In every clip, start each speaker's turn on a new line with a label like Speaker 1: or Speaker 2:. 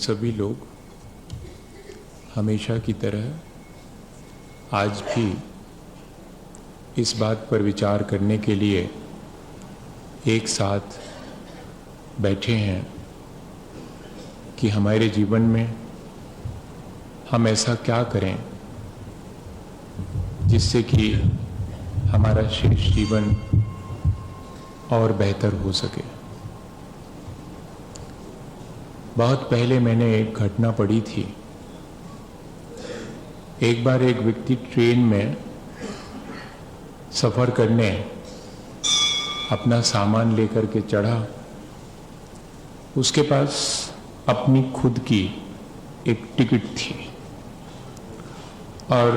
Speaker 1: सभी लोग हमेशा की तरह आज भी इस बात पर विचार करने के लिए एक साथ बैठे हैं कि हमारे जीवन में हम ऐसा क्या करें जिससे कि हमारा शेष जीवन और बेहतर हो सके। बहुत पहले मैंने एक घटना पढ़ी थी। एक बार एक व्यक्ति ट्रेन में सफ़र करने अपना सामान लेकर के चढ़ा। उसके पास अपनी खुद की एक टिकट थी और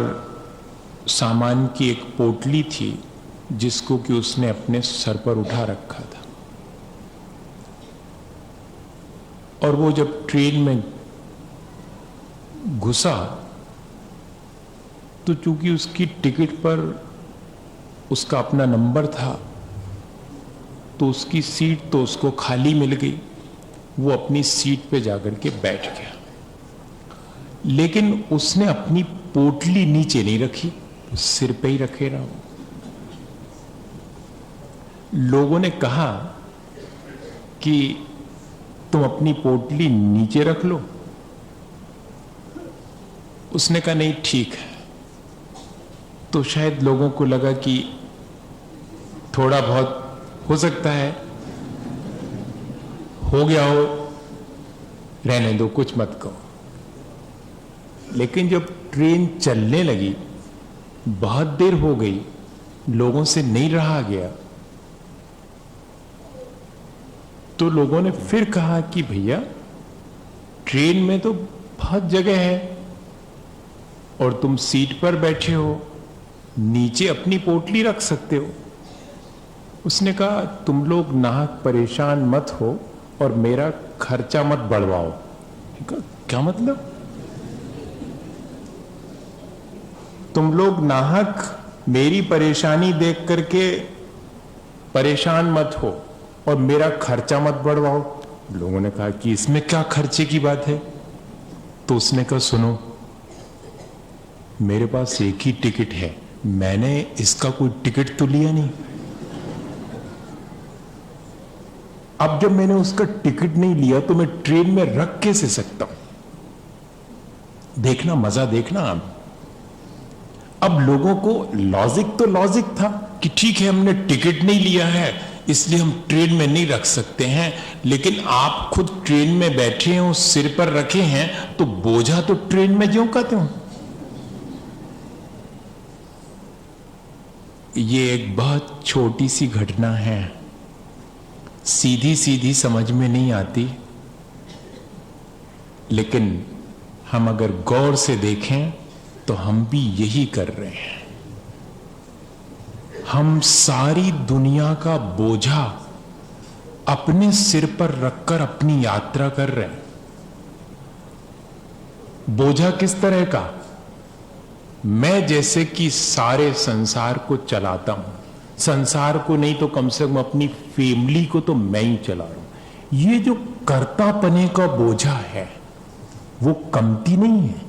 Speaker 1: सामान की एक पोटली थी जिसको कि उसने अपने सर पर उठा रखा था। और वो जब ट्रेन में घुसा तो चूंकि उसकी टिकट पर उसका अपना नंबर था तो उसकी सीट तो उसको खाली मिल गई। वो अपनी सीट पे जाकर के बैठ गया, लेकिन उसने अपनी पोटली नीचे नहीं रखी, सिर पे ही रखे रहा। लोगों ने कहा कि तुम अपनी पोटली नीचे रख लो। उसने कहा नहीं, ठीक है। तो शायद लोगों को लगा कि थोड़ा बहुत हो सकता है हो गया हो, रहने दो, कुछ मत कहो। लेकिन जब ट्रेन चलने लगी, बहुत देर हो गई, लोगों से नहीं रहा गया, तो लोगों ने फिर कहा कि भैया ट्रेन में तो बहुत जगह है और तुम सीट पर बैठे हो, नीचे अपनी पोटली रख सकते हो। उसने कहा तुम लोग नाहक परेशान मत हो और मेरा खर्चा मत बढ़वाओ। क्या मतलब? तुम लोग नाहक मेरी परेशानी देख करके परेशान मत हो और मेरा खर्चा मत बढ़वाओ। लोगों ने कहा कि इसमें क्या खर्चे की बात है? तो उसने कहा सुनो, मेरे पास एक ही टिकट है, मैंने इसका कोई टिकट तो लिया नहीं। अब जब मैंने उसका टिकट नहीं लिया तो मैं ट्रेन में रख कैसे सकता हूं? देखना, मजा देखना। अब लोगों को लॉजिक तो लॉजिक था कि ठीक है, हमने टिकट नहीं लिया है इसलिए हम ट्रेन में नहीं रख सकते हैं, लेकिन आप खुद ट्रेन में बैठे हो, सिर पर रखे हैं, तो बोझा तो ट्रेन में ज्यों का त्यों। ये एक बहुत छोटी सी घटना है, सीधी सीधी समझ में नहीं आती, लेकिन हम अगर गौर से देखें तो हम भी यही कर रहे हैं। हम सारी दुनिया का बोझा अपने सिर पर रखकर अपनी यात्रा कर रहे हैं। बोझा किस तरह का? मैं जैसे कि सारे संसार को चलाता हूं, संसार को नहीं तो कम से कम अपनी फैमिली को तो मैं ही चला रहा हूं। ये जो कर्तापने का बोझा है वो कमती नहीं है,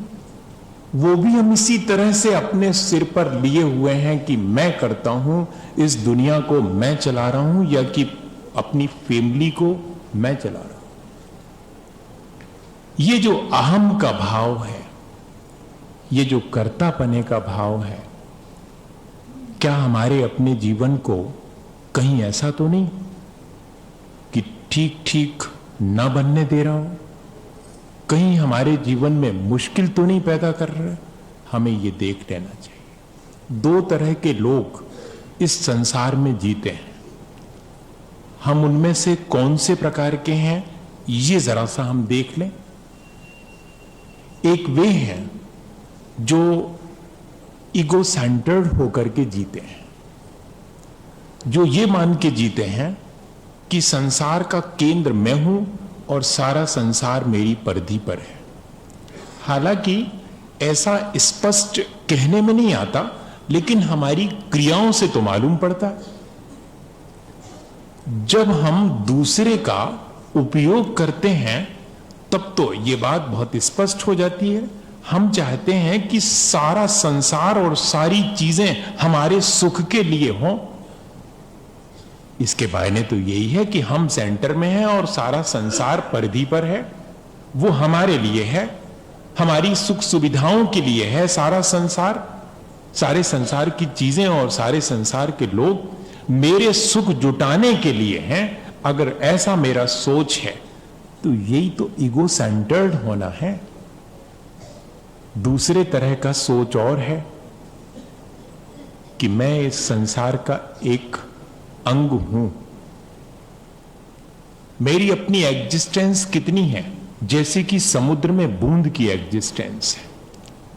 Speaker 1: वो भी हम इसी तरह से अपने सिर पर लिए हुए हैं कि मैं करता हूं, इस दुनिया को मैं चला रहा हूं, या कि अपनी फैमिली को मैं चला रहा हूं। ये जो अहम का भाव है, ये जो कर्तापने का भाव है, क्या हमारे अपने जीवन को कहीं ऐसा तो नहीं कि ठीक ठीक ना बनने दे रहा हूं? कहीं हमारे जीवन में मुश्किल तो नहीं पैदा कर रहा? हमें ये देख लेना चाहिए। दो तरह के लोग इस संसार में जीते हैं। हम उनमें से कौन से प्रकार के हैं ये जरा सा हम देख लें। एक वे हैं जो ईगो सेंटर्ड होकर के जीते हैं, जो ये मान के जीते हैं कि संसार का केंद्र मैं हूं और सारा संसार मेरी परिधि पर है। हालांकि ऐसा स्पष्ट कहने में नहीं आता, लेकिन हमारी क्रियाओं से तो मालूम पड़ता है। जब हम दूसरे का उपयोग करते हैं तब तो ये बात बहुत स्पष्ट हो जाती है। हम चाहते हैं कि सारा संसार और सारी चीजें हमारे सुख के लिए हों। इसके मायने तो यही है कि हम सेंटर में हैं और सारा संसार परिधि पर है। वो हमारे लिए है, हमारी सुख सुविधाओं के लिए है सारा संसार। सारे संसार की चीजें और सारे संसार के लोग मेरे सुख जुटाने के लिए हैं। अगर ऐसा मेरा सोच है तो यही तो ईगो सेंटर्ड होना है। दूसरे तरह का सोच और है कि मैं इस संसार का एक अंग हूं। मेरी अपनी एग्जिस्टेंस कितनी है, जैसे कि समुद्र में बूंद की एग्जिस्टेंस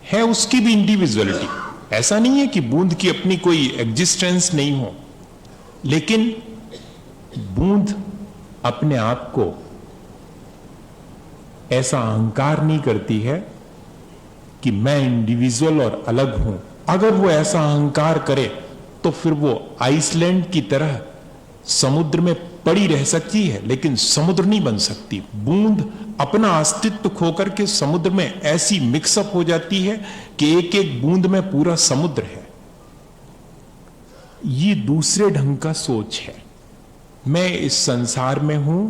Speaker 1: है उसकी भी इंडिविजुअलिटी। ऐसा नहीं है कि बूंद की अपनी कोई एग्जिस्टेंस नहीं हो, लेकिन बूंद अपने आप को ऐसा अहंकार नहीं करती है कि मैं इंडिविजुअल और अलग हूं। अगर वो ऐसा अहंकार करे तो फिर वो आइसलैंड की तरह समुद्र में पड़ी रह सकती है, लेकिन समुद्र नहीं बन सकती। बूंद अपना अस्तित्व खोकर के समुद्र में ऐसी मिक्सअप हो जाती है कि एक एक बूंद में पूरा समुद्र है। ये दूसरे ढंग का सोच है। मैं इस संसार में हूं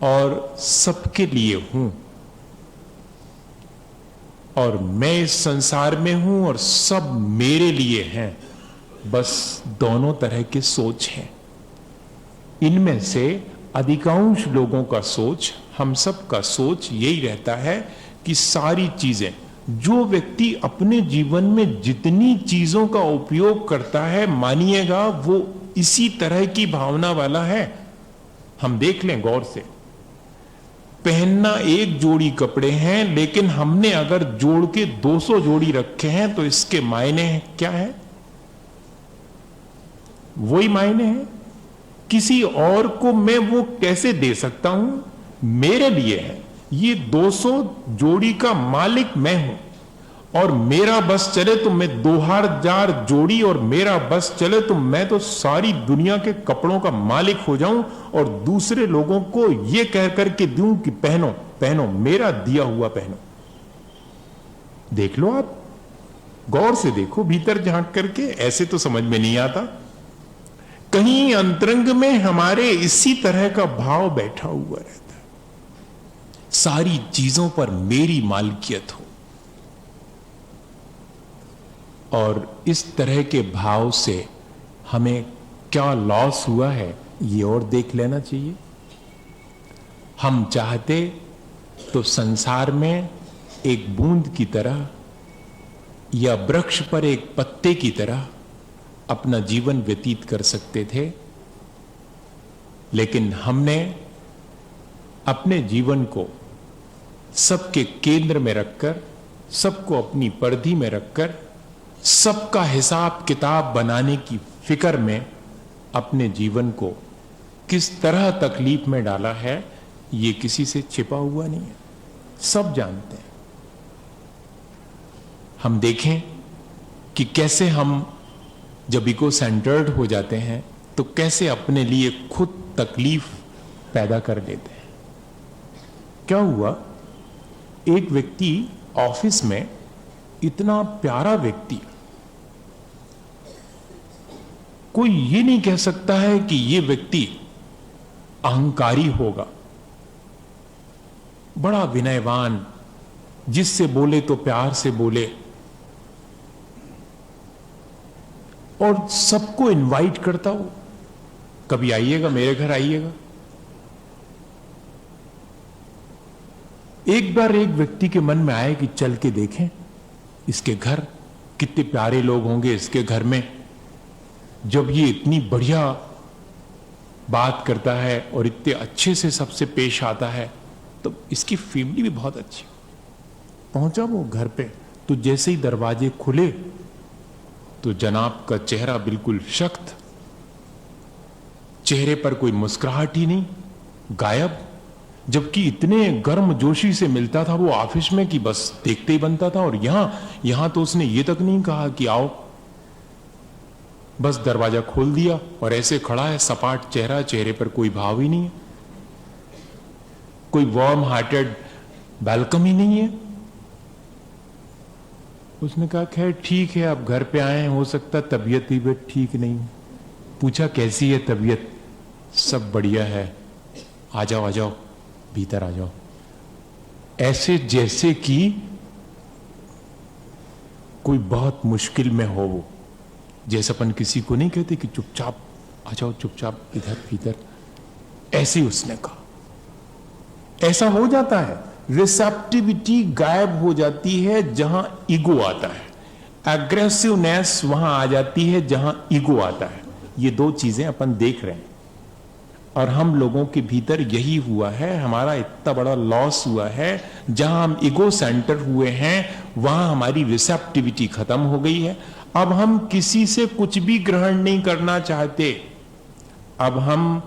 Speaker 1: और सबके लिए हूं, और मैं इस संसार में हूं और सब मेरे लिए हैं। बस दोनों तरह के सोच हैं। इनमें से अधिकांश लोगों का सोच, हम सब का सोच यही रहता है कि सारी चीजें, जो व्यक्ति अपने जीवन में जितनी चीजों का उपयोग करता है, मानिएगा वो इसी तरह की भावना वाला है। हम देख लें गौर से, पहनना एक जोड़ी कपड़े हैं, लेकिन हमने अगर जोड़ के 200 जोड़ी रखे हैं तो इसके मायने क्या है? वही मायने हैं। किसी और को मैं वो कैसे दे सकता हूं? मेरे लिए है। ये 200 जोड़ी का मालिक मैं हूं, और मेरा बस चले तो मैं 2000 जोड़ी, और मेरा बस चले तो मैं तो सारी दुनिया के कपड़ों का मालिक हो जाऊं और दूसरे लोगों को ये कह करके दूं कि पहनो पहनो, मेरा दिया हुआ पहनो। देख लो, आप गौर से देखो, भीतर झांक करके। ऐसे तो समझ में नहीं आता। कहीं अंतरंग में हमारे इसी तरह का भाव बैठा हुआ रहता है, सारी चीजों पर मेरी मालिकियत हो। और इस तरह के भाव से हमें क्या लॉस हुआ है, ये और देख लेना चाहिए। हम चाहते तो संसार में एक बूंद की तरह या वृक्ष पर एक पत्ते की तरह अपना जीवन व्यतीत कर सकते थे, लेकिन हमने अपने जीवन को सबके केंद्र में रखकर, सबको अपनी परिधि में रखकर, सबका हिसाब किताब बनाने की फिक्र में अपने जीवन को किस तरह तकलीफ में डाला है, ये किसी से छिपा हुआ नहीं है, सब जानते हैं। हम देखें कि कैसे हम जब इको सेंटर्ड हो जाते हैं तो कैसे अपने लिए खुद तकलीफ पैदा कर लेते हैं। क्या हुआ, एक व्यक्ति ऑफिस में, इतना प्यारा व्यक्ति, कोई ये नहीं कह सकता है कि ये व्यक्ति अहंकारी होगा, बड़ा विनयवान, जिससे बोले तो प्यार से बोले, और सबको इनवाइट करता हो, कभी आइएगा मेरे घर आइएगा। एक बार एक व्यक्ति के मन में आए कि चल के देखें इसके घर, कितने प्यारे लोग होंगे इसके घर में। जब ये इतनी बढ़िया बात करता है और इतने अच्छे से सबसे पेश आता है, तो इसकी फैमिली भी बहुत अच्छी। पहुंचा वो घर पे, तो जैसे ही दरवाजे खुले तो जनाब का चेहरा बिल्कुल सख्त, चेहरे पर कोई मुस्कुराहट ही नहीं, गायब। जबकि इतने गर्म जोशी से मिलता था वो ऑफिस में कि बस देखते ही बनता था। और यहां तो उसने ये तक नहीं कहा कि आओ, बस दरवाजा खोल दिया और ऐसे खड़ा है, सपाट चेहरा, चेहरे पर कोई भाव ही नहीं है, कोई वार्म हार्टेड बालकनी नहीं है। उसने कहा खैर ठीक है, आप घर पे आए हैं, हो सकता तबीयत ठीक नहीं। पूछा कैसी है तबीयत? सब बढ़िया है, आ जाओ आ जाओ, भीतर आ जाओ। ऐसे जैसे कि कोई बहुत मुश्किल में हो वो, जैसे अपन किसी को नहीं कहते कि चुपचाप आ जाओ, चुपचाप इधर भीतर, ऐसे उसने कहा। ऐसा हो जाता है, रिसेप्टिविटी गायब हो जाती है जहां ईगो आता है, एग्रेसिवनेस वहां आ जाती है जहां ईगो आता है। ये दो चीजें अपन देख रहे हैं और हम लोगों के भीतर यही हुआ है। हमारा इतना बड़ा लॉस हुआ है, जहां हम ईगो सेंटर हुए हैं वहां हमारी रिसेप्टिविटी खत्म हो गई है। अब हम किसी से कुछ भी ग्रहण नहीं करना चाहते, अब हम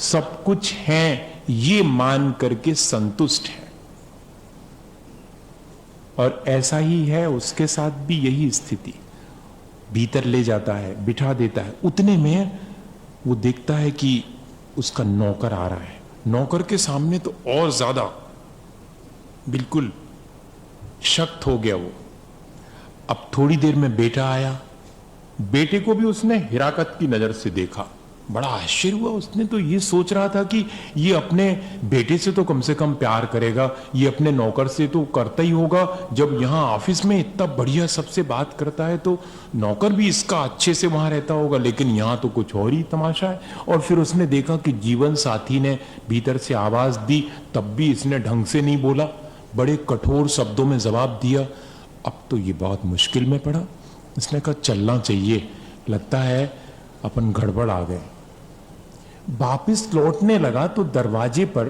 Speaker 1: सब कुछ हैं ये मान करके संतुष्ट हैं। और ऐसा ही है उसके साथ भी यही स्थिति। भीतर ले जाता है, बिठा देता है, उतने में वो देखता है कि उसका नौकर आ रहा है। नौकर के सामने तो और ज्यादा बिल्कुल शक्त हो गया वो। अब थोड़ी देर में बेटा आया, बेटे को भी उसने हिराकत की नजर से देखा। बड़ा आश्चर्य हुआ, उसने तो ये सोच रहा था कि ये अपने बेटे से तो कम से कम प्यार करेगा, ये अपने नौकर से तो करता ही होगा। जब यहां ऑफिस में इतना बढ़िया सबसे बात करता है तो नौकर भी इसका अच्छे से वहां रहता होगा, लेकिन यहां तो कुछ और ही तमाशा है। और फिर उसने देखा कि जीवन साथी ने भीतर से आवाज दी, तब भी इसने ढंग से नहीं बोला, बड़े कठोर शब्दों में जवाब दिया। अब तो ये बहुत मुश्किल में पड़ा। इसने कहा चलना चाहिए, लगता है अपन गड़बड़ आ गए। वापिस लौटने लगा तो दरवाजे पर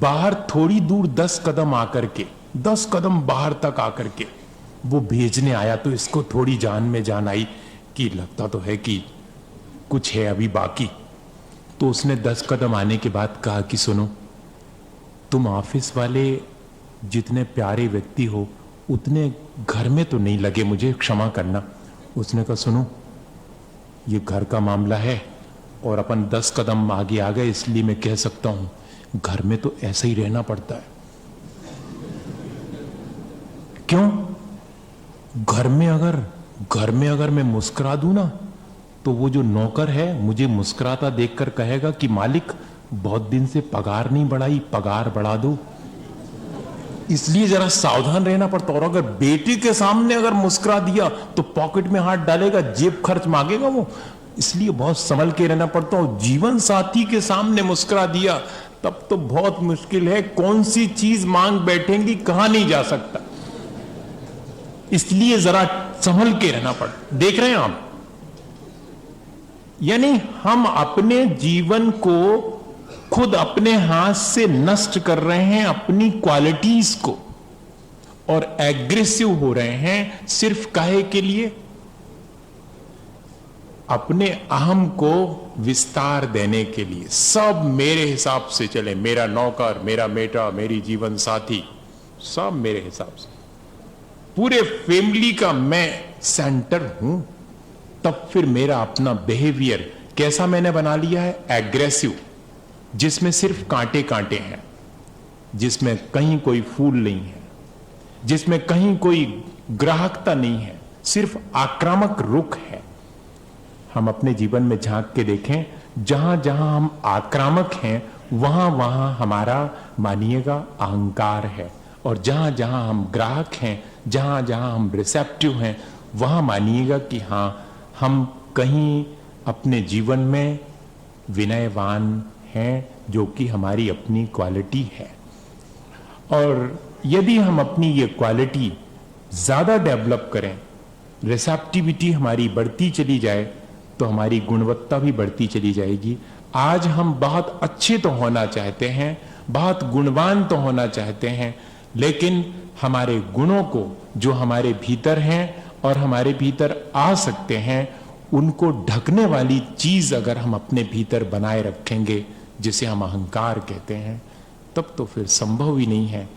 Speaker 1: बाहर थोड़ी दूर 10 कदम आकर के, 10 कदम बाहर तक आकर के वो भेजने आया। तो इसको थोड़ी जान में जान आई कि लगता तो है कि कुछ है अभी बाकी। तो उसने 10 कदम आने के बाद कहा कि सुनो, तुम ऑफिस वाले जितने प्यारे व्यक्ति हो उतने घर में तो नहीं लगे, मुझे क्षमा करना। उसने कहा सुनो, ये घर का मामला है और अपन 10 कदम आगे आ गए, इसलिए मैं कह सकता हूं घर में तो ऐसा ही रहना पड़ता है। क्यों? घर में अगर मैं मुस्कुरा दूं ना, तो वो जो नौकर है मुझे मुस्कुराता देखकर कहेगा कि मालिक बहुत दिन से पगार नहीं बढ़ाई, पगार बढ़ा दो। इसलिए जरा सावधान रहना पड़ता। और अगर बेटे के सामने अगर मुस्कुरा दिया तो पॉकेट में हाथ डालेगा, जेब खर्च मांगेगा वो, इसलिए बहुत संभल के रहना पड़ता। और जीवन साथी के सामने मुस्कुरा दिया तब तो बहुत मुश्किल है, कौन सी चीज मांग बैठेंगी, कहां नहीं जा सकता। इसलिए जरा संभल के रहना पड़ता। देख रहे हैं आप, यानी हम अपने जीवन को खुद अपने हाथ से नष्ट कर रहे हैं, अपनी क्वालिटीज को, और एग्रेसिव हो रहे हैं सिर्फ काहे के लिए? अपने अहम को विस्तार देने के लिए। सब मेरे हिसाब से चले, मेरा नौकर, मेरा बेटा, मेरी जीवन साथी, सब मेरे हिसाब से, पूरे फैमिली का मैं सेंटर हूं। तब फिर मेरा अपना बिहेवियर कैसा मैंने बना लिया है? एग्रेसिव, जिसमें सिर्फ कांटे कांटे हैं, जिसमें कहीं कोई फूल नहीं है, जिसमें कहीं कोई ग्राहकता नहीं है, सिर्फ आक्रामक रुख है। हम अपने जीवन में झांक के देखें, जहां जहां हम आक्रामक हैं वहां वहां हमारा मानिएगा अहंकार है, और जहां जहां हम ग्राहक हैं, जहां जहां हम रिसेप्टिव हैं, वहां मानिएगा कि हां हम कहीं अपने जीवन में विनयवान हैं, जो कि हमारी अपनी क्वालिटी है। और यदि हम अपनी ये क्वालिटी ज्यादा डेवलप करें, रिसेप्टिविटी हमारी बढ़ती चली जाए, तो हमारी गुणवत्ता भी बढ़ती चली जाएगी। आज हम बहुत अच्छे तो होना चाहते हैं, बहुत गुणवान तो होना चाहते हैं, लेकिन हमारे गुणों को जो हमारे भीतर हैं और हमारे भीतर आ सकते हैं, उनको ढकने वाली चीज अगर हम अपने भीतर बनाए रखेंगे, जिसे हम अहंकार कहते हैं, तब तो फिर संभव ही नहीं है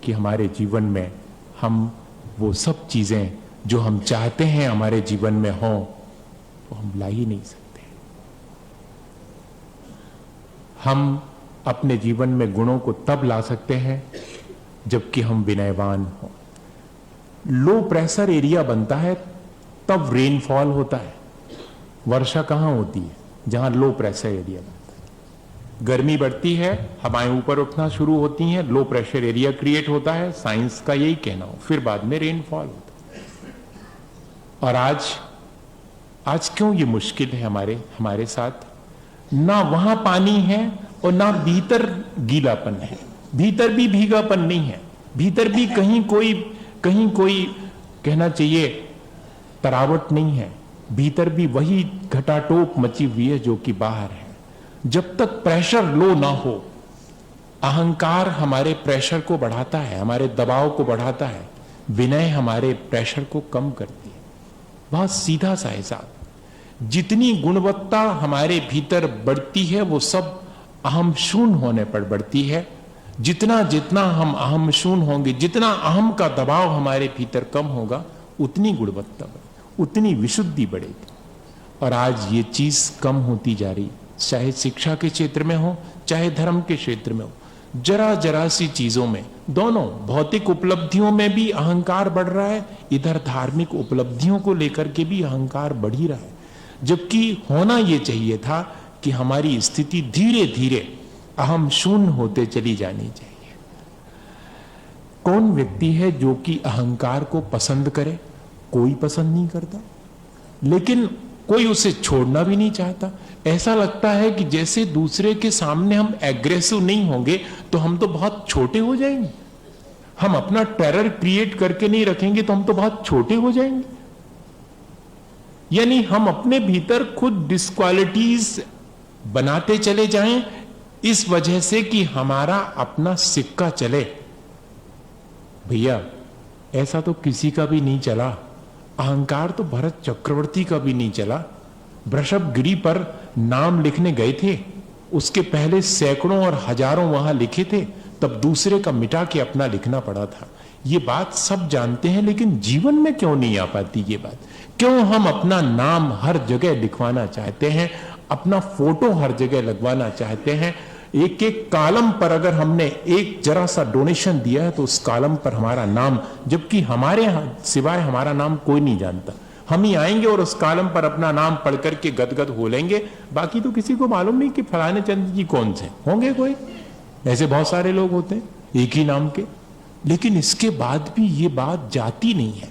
Speaker 1: कि हमारे जीवन में हम वो सब चीजें जो हम चाहते हैं हमारे जीवन में हों, वो हम ला ही नहीं सकते। हम अपने जीवन में गुणों को तब ला सकते हैं जबकि हम विनयवान हो। लो प्रेशर एरिया बनता है तब रेनफॉल होता है। वर्षा कहां होती है? जहां लो प्रेशर एरिया बनता है। गर्मी बढ़ती है, हवाएं ऊपर उठना शुरू होती हैं, लो प्रेशर एरिया क्रिएट होता है, साइंस का यही कहना हो, फिर बाद में रेनफॉल होता है। और आज क्यों ये मुश्किल है हमारे साथ? ना वहां पानी है और ना भीतर गीलापन है, भीतर भी भीगापन नहीं है, भीतर भी कहीं कोई कहना चाहिए तरावट नहीं है, भीतर भी वही घटाटोप मची हुई है जो कि बाहर है। जब तक प्रेशर लो ना हो, अहंकार हमारे प्रेशर को बढ़ाता है, हमारे दबाव को बढ़ाता है, विनय हमारे प्रेशर को कम करती है। बहुत सीधा सा हिसाब। जितनी गुणवत्ता हमारे भीतर बढ़ती है वो सब अहम शून्य होने पर बढ़ती है। जितना जितना हम अहम शून्य होंगे, जितना अहम का दबाव हमारे भीतर कम होगा, उतनी गुणवत्ता बढ़ेगी, उतनी विशुद्धि बढ़ेगी। और आज ये चीज कम होती जा रही, चाहे शिक्षा के क्षेत्र में हो, चाहे धर्म के क्षेत्र में हो। जरा जरा सी चीजों में, दोनों भौतिक उपलब्धियों में भी अहंकार बढ़ रहा है, इधर धार्मिक उपलब्धियों को लेकर के भी अहंकार बढ़ ही रहा है। जबकि होना यह चाहिए था कि हमारी स्थिति धीरे धीरे अहम शून्य होते चली जानी चाहिए। कौन व्यक्ति है जो कि अहंकार को पसंद करे? कोई पसंद नहीं करता, लेकिन कोई उसे छोड़ना भी नहीं चाहता। ऐसा लगता है कि जैसे दूसरे के सामने हम एग्रेसिव नहीं होंगे तो हम तो बहुत छोटे हो जाएंगे, हम अपना टेरर क्रिएट करके नहीं रखेंगे तो हम तो बहुत छोटे हो जाएंगे। यानी हम अपने भीतर खुद डिस्क्वालिटीज बनाते चले जाएं इस वजह से कि हमारा अपना सिक्का चले। भैया ऐसा तो किसी का भी नहीं चला, अहंकार तो भरत चक्रवर्ती का भी नहीं चला। वृषभगिरी पर नाम लिखने गए थे, उसके पहले सैकड़ों और हजारों वहां लिखे थे, तब दूसरे का मिटा के अपना लिखना पड़ा था। ये बात सब जानते हैं, लेकिन जीवन में क्यों नहीं आ पाती ये बात? क्यों हम अपना नाम हर जगह लिखवाना चाहते हैं, अपना फोटो हर जगह लगवाना चाहते हैं? एक एक कॉलम पर अगर हमने एक जरा सा डोनेशन दिया है तो उस कॉलम पर हमारा नाम, जबकि हमारे सिवाय हमारा नाम कोई नहीं जानता। हम ही आएंगे और उस कॉलम पर अपना नाम पढ़ करके गदगद हो लेंगे, बाकी तो किसी को मालूम नहीं कि फलाने चंद जी कौन से होंगे। कोई ऐसे बहुत सारे लोग होते हैं एक ही नाम के, लेकिन इसके बाद भी ये बात जाती नहीं है।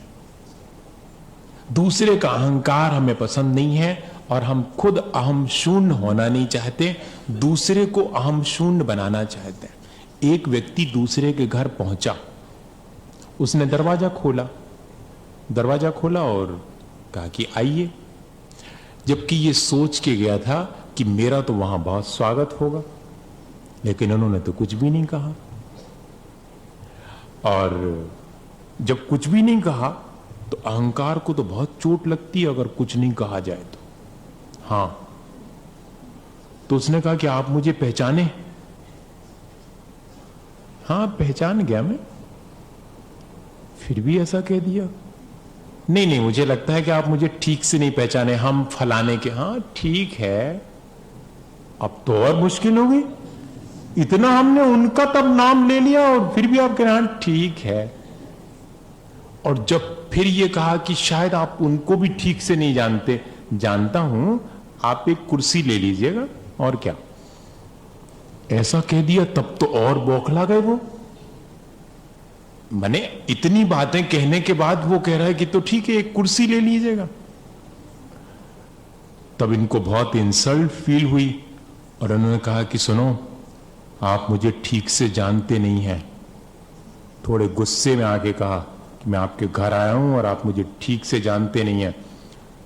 Speaker 1: दूसरे का अहंकार हमें पसंद नहीं है और हम खुद अहम शून्य होना नहीं चाहते, दूसरे को अहम शून्य बनाना चाहते हैं। एक व्यक्ति दूसरे के घर पहुंचा, उसने दरवाजा खोला और कहा कि आइए, जबकि ये सोच के गया था कि मेरा तो वहां बहुत स्वागत होगा, लेकिन उन्होंने तो कुछ भी नहीं कहा। और जब कुछ भी नहीं कहा तो अहंकार को तो बहुत चोट लगती है अगर कुछ नहीं कहा जाए तो। हां, तो उसने कहा कि आप मुझे पहचाने? हां, पहचान गया मैं। फिर भी ऐसा कह दिया? नहीं, मुझे लगता है कि आप मुझे ठीक से नहीं पहचाने, हम फलाने के। हां ठीक है, अब तो और मुश्किल हो गई। इतना हमने उनका तब नाम ले लिया और फिर भी आप कह रहे हैं ठीक है। और जब फिर ये कहा कि शायद आप उनको भी ठीक से नहीं जानते, जानता हूं, आप एक कुर्सी ले लीजिएगा और क्या। ऐसा कह दिया तब तो और बौखला गए वो। मैंने इतनी बातें कहने के बाद वो कह रहा है कि तो ठीक है एक कुर्सी ले लीजिएगा। तब इनको बहुत इंसल्ट फील हुई और उन्होंने कहा कि सुनो, आप मुझे ठीक से जानते नहीं हैं। थोड़े गुस्से में आके कहा कि मैं आपके घर आया हूं और आप मुझे ठीक से जानते नहीं हैं।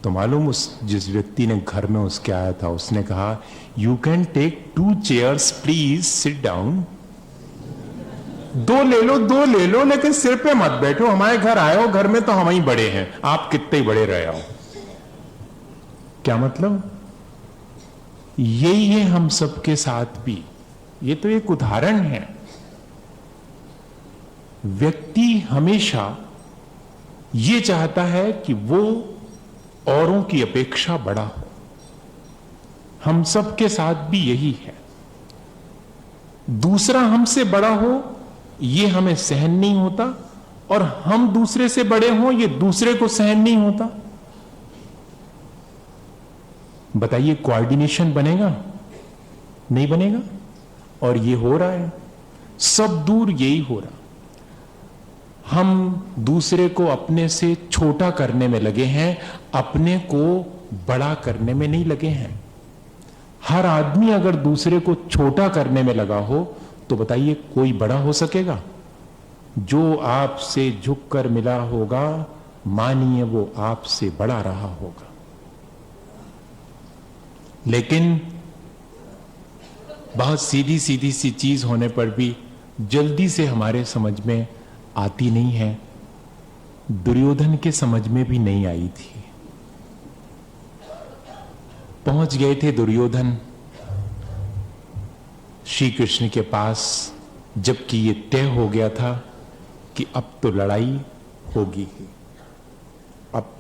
Speaker 1: तो मालूम उस जिस व्यक्ति ने घर में उसके आया था, उसने कहा you can take 2 chairs please, sit down. 2 ले लो, लेकिन सिर पे मत बैठो। हमारे घर आए हो, घर में तो हम ही बड़े हैं, आप कितने ही बड़े रहे हो। क्या मतलब? यही है हम सबके साथ भी। ये तो एक उदाहरण है। व्यक्ति हमेशा ये चाहता है कि वो औरों की अपेक्षा बड़ा हो। हम सबके साथ भी यही है। दूसरा हमसे बड़ा हो ये हमें सहन नहीं होता, और हम दूसरे से बड़े हों ये दूसरे को सहन नहीं होता। बताइए कोऑर्डिनेशन बनेगा? नहीं बनेगा। और ये हो रहा है, सब दूर यही हो रहा। हम दूसरे को अपने से छोटा करने में लगे हैं, अपने को बड़ा करने में नहीं लगे हैं। हर आदमी अगर दूसरे को छोटा करने में लगा हो तो बताइए कोई बड़ा हो सकेगा? जो आपसे झुककर मिला होगा, मानिए वो आपसे बड़ा रहा होगा। लेकिन बहुत सीधी सीधी सी चीज होने पर भी जल्दी से हमारे समझ में आती नहीं है। दुर्योधन के समझ में भी नहीं आई थी। पहुंच गए थे दुर्योधन श्री कृष्ण के पास, जबकि ये तय हो गया था कि अब तो लड़ाई होगी ही, अब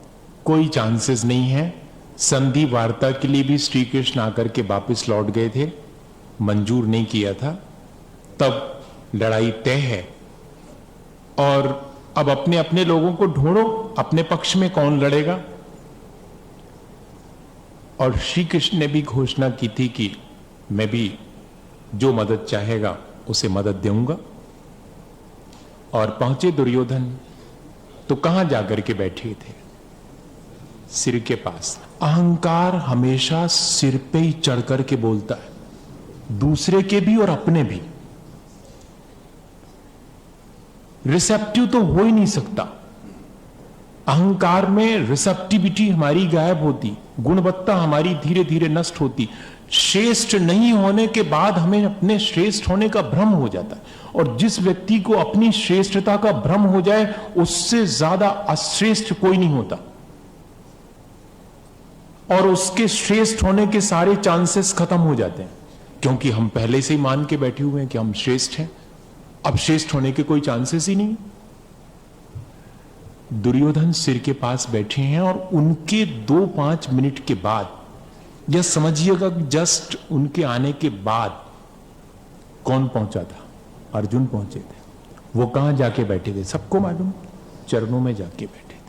Speaker 1: कोई चांसेस नहीं है। संधि वार्ता के लिए भी श्री कृष्ण आकर के वापस लौट गए थे, मंजूर नहीं किया था। तब लड़ाई तय है, और अब अपने अपने लोगों को ढूंढो, अपने पक्ष में कौन लड़ेगा। और श्री कृष्ण ने भी घोषणा की थी कि मैं भी जो मदद चाहेगा उसे मदद दूंगा। और पहुंचे दुर्योधन तो कहां जाकर के बैठे थे? सिर के पास। अहंकार हमेशा सिर पे ही चढ़ करके बोलता है, दूसरे के भी और अपने भी। रिसेप्टिव तो हो ही नहीं सकता। अहंकार में रिसेप्टिविटी हमारी गायब होती, गुणवत्ता हमारी धीरे धीरे नष्ट होती। श्रेष्ठ नहीं होने के बाद हमें अपने श्रेष्ठ होने का भ्रम हो जाता है, और जिस व्यक्ति को अपनी श्रेष्ठता का भ्रम हो जाए उससे ज्यादा अश्रेष्ठ कोई नहीं होता, और उसके श्रेष्ठ होने के सारे चांसेस खत्म हो जाते हैं, क्योंकि हम पहले से ही मान के बैठे हुए हैं कि हम श्रेष्ठ हैं। अब श्रेष्ठ होने के कोई चांसेस ही नहीं। दुर्योधन सिर के पास बैठे हैं, और उनके 2-5 मिनट के बाद, यह समझिएगा जस्ट उनके आने के बाद कौन पहुंचा था? अर्जुन पहुंचे थे। वो कहां जाके बैठे थे सबको मालूम, चरणों में जाके बैठे थे।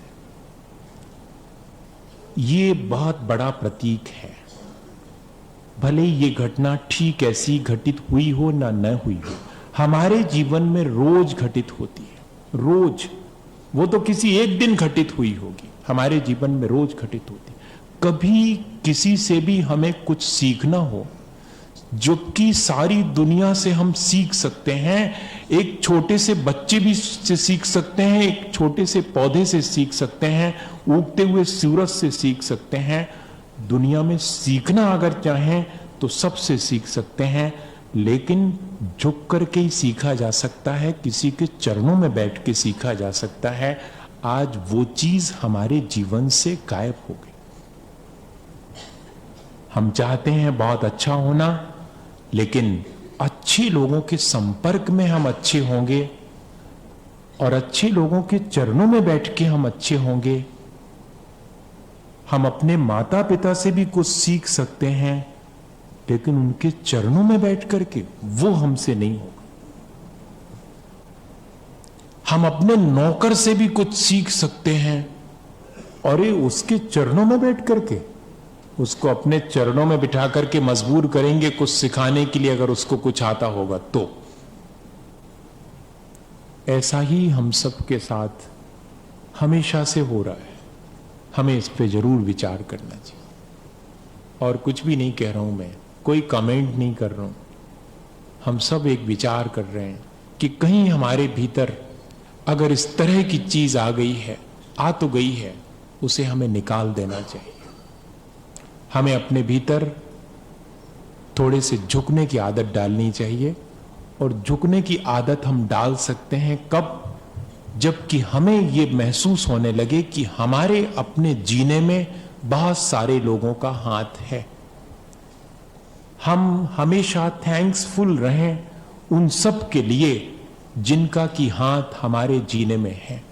Speaker 1: ये बहुत बड़ा प्रतीक है। भले ये घटना ठीक ऐसी घटित हुई हो ना न हुई हो, हमारे जीवन में रोज घटित होती है। रोज, वो तो किसी एक दिन घटित हुई होगी, हमारे जीवन में रोज घटित होती है। कभी किसी से भी हमें कुछ सीखना हो, जो कि सारी दुनिया से हम सीख सकते हैं। एक छोटे से बच्चे भी से सीख सकते हैं, एक छोटे से पौधे से सीख सकते हैं, उगते हुए सूरज से सीख सकते हैं। दुनिया में सीखना अगर चाहें तो सबसे सीख सकते हैं, लेकिन झुक करके ही सीखा जा सकता है, किसी के चरणों में बैठ के सीखा जा सकता है। आज वो चीज हमारे जीवन से गायब हो गई। हम चाहते हैं बहुत अच्छा होना, लेकिन अच्छे लोगों के संपर्क में हम अच्छे होंगे, और अच्छे लोगों के चरणों में बैठ के हम अच्छे होंगे। हम अपने माता पिता से भी कुछ सीख सकते हैं, लेकिन उनके चरणों में बैठ करके वो हमसे नहीं होगा। हम अपने नौकर से भी कुछ सीख सकते हैं, और ये उसके चरणों में बैठ करके उसको अपने चरणों में बिठा करके मजबूर करेंगे कुछ सिखाने के लिए, अगर उसको कुछ आता होगा तो। ऐसा ही हम सब के साथ हमेशा से हो रहा है। हमें इस पे जरूर विचार करना चाहिए। और कुछ भी नहीं कह रहा हूं मैं, कोई कमेंट नहीं कर रहा हूं। हम सब एक विचार कर रहे हैं कि कहीं हमारे भीतर अगर इस तरह की चीज आ गई है, आ तो गई है, उसे हमें निकाल देना चाहिए। हमें अपने भीतर थोड़े से झुकने की आदत डालनी चाहिए, और झुकने की आदत हम डाल सकते हैं कब? जबकि हमें ये महसूस होने लगे कि हमारे अपने जीने में बहुत सारे लोगों का हाथ है। हम हमेशा थैंक्सफुल रहें उन सब के लिए जिनका कि हाथ हमारे जीने में है।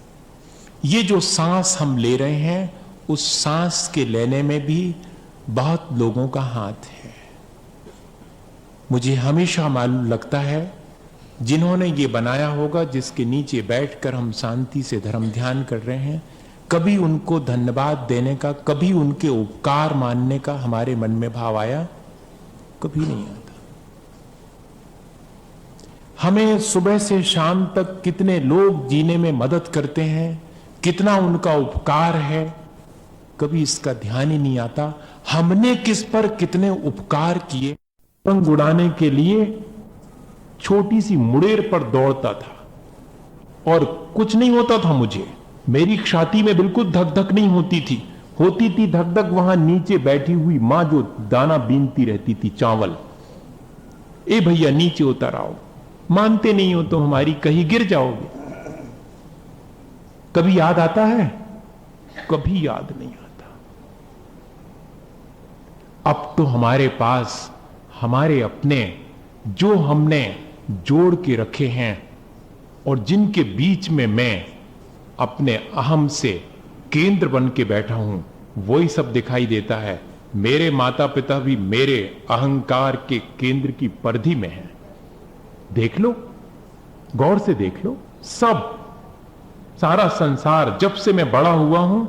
Speaker 1: ये जो सांस हम ले रहे हैं, उस सांस के लेने में भी बहुत लोगों का हाथ है। मुझे हमेशा मालूम लगता है, जिन्होंने ये बनाया होगा, जिसके नीचे बैठकर हम शांति से धर्म ध्यान कर रहे हैं, कभी उनको धन्यवाद देने का, कभी उनके उपकार मानने का हमारे मन में भाव आया? कभी नहीं आता। हमें सुबह से शाम तक कितने लोग जीने में मदद करते हैं, कितना उनका उपकार है, कभी इसका ध्यान ही नहीं आता। हमने किस पर कितने उपकार किए। पतंग उड़ाने के लिए छोटी सी मुड़ेर पर दौड़ता था और कुछ नहीं होता था मुझे, मेरी छाती में बिल्कुल धक धक नहीं होती थी धक धक वहां नीचे बैठी हुई मां जो दाना बीनती रहती थी, चावल। ए भैया नीचे उतर आओ, मानते नहीं हो तो हमारी, कहीं गिर जाओगे। कभी याद आता है? कभी याद नहीं आता। अब तो हमारे पास हमारे अपने जो हमने जोड़ के रखे हैं और जिनके बीच में मैं अपने अहम से केंद्र बन के बैठा हूं, वही सब दिखाई देता है। मेरे माता पिता भी मेरे अहंकार के केंद्र की परिधि में हैं। देख लो, गौर से देख लो, सब सारा संसार, जब से मैं बड़ा हुआ हूं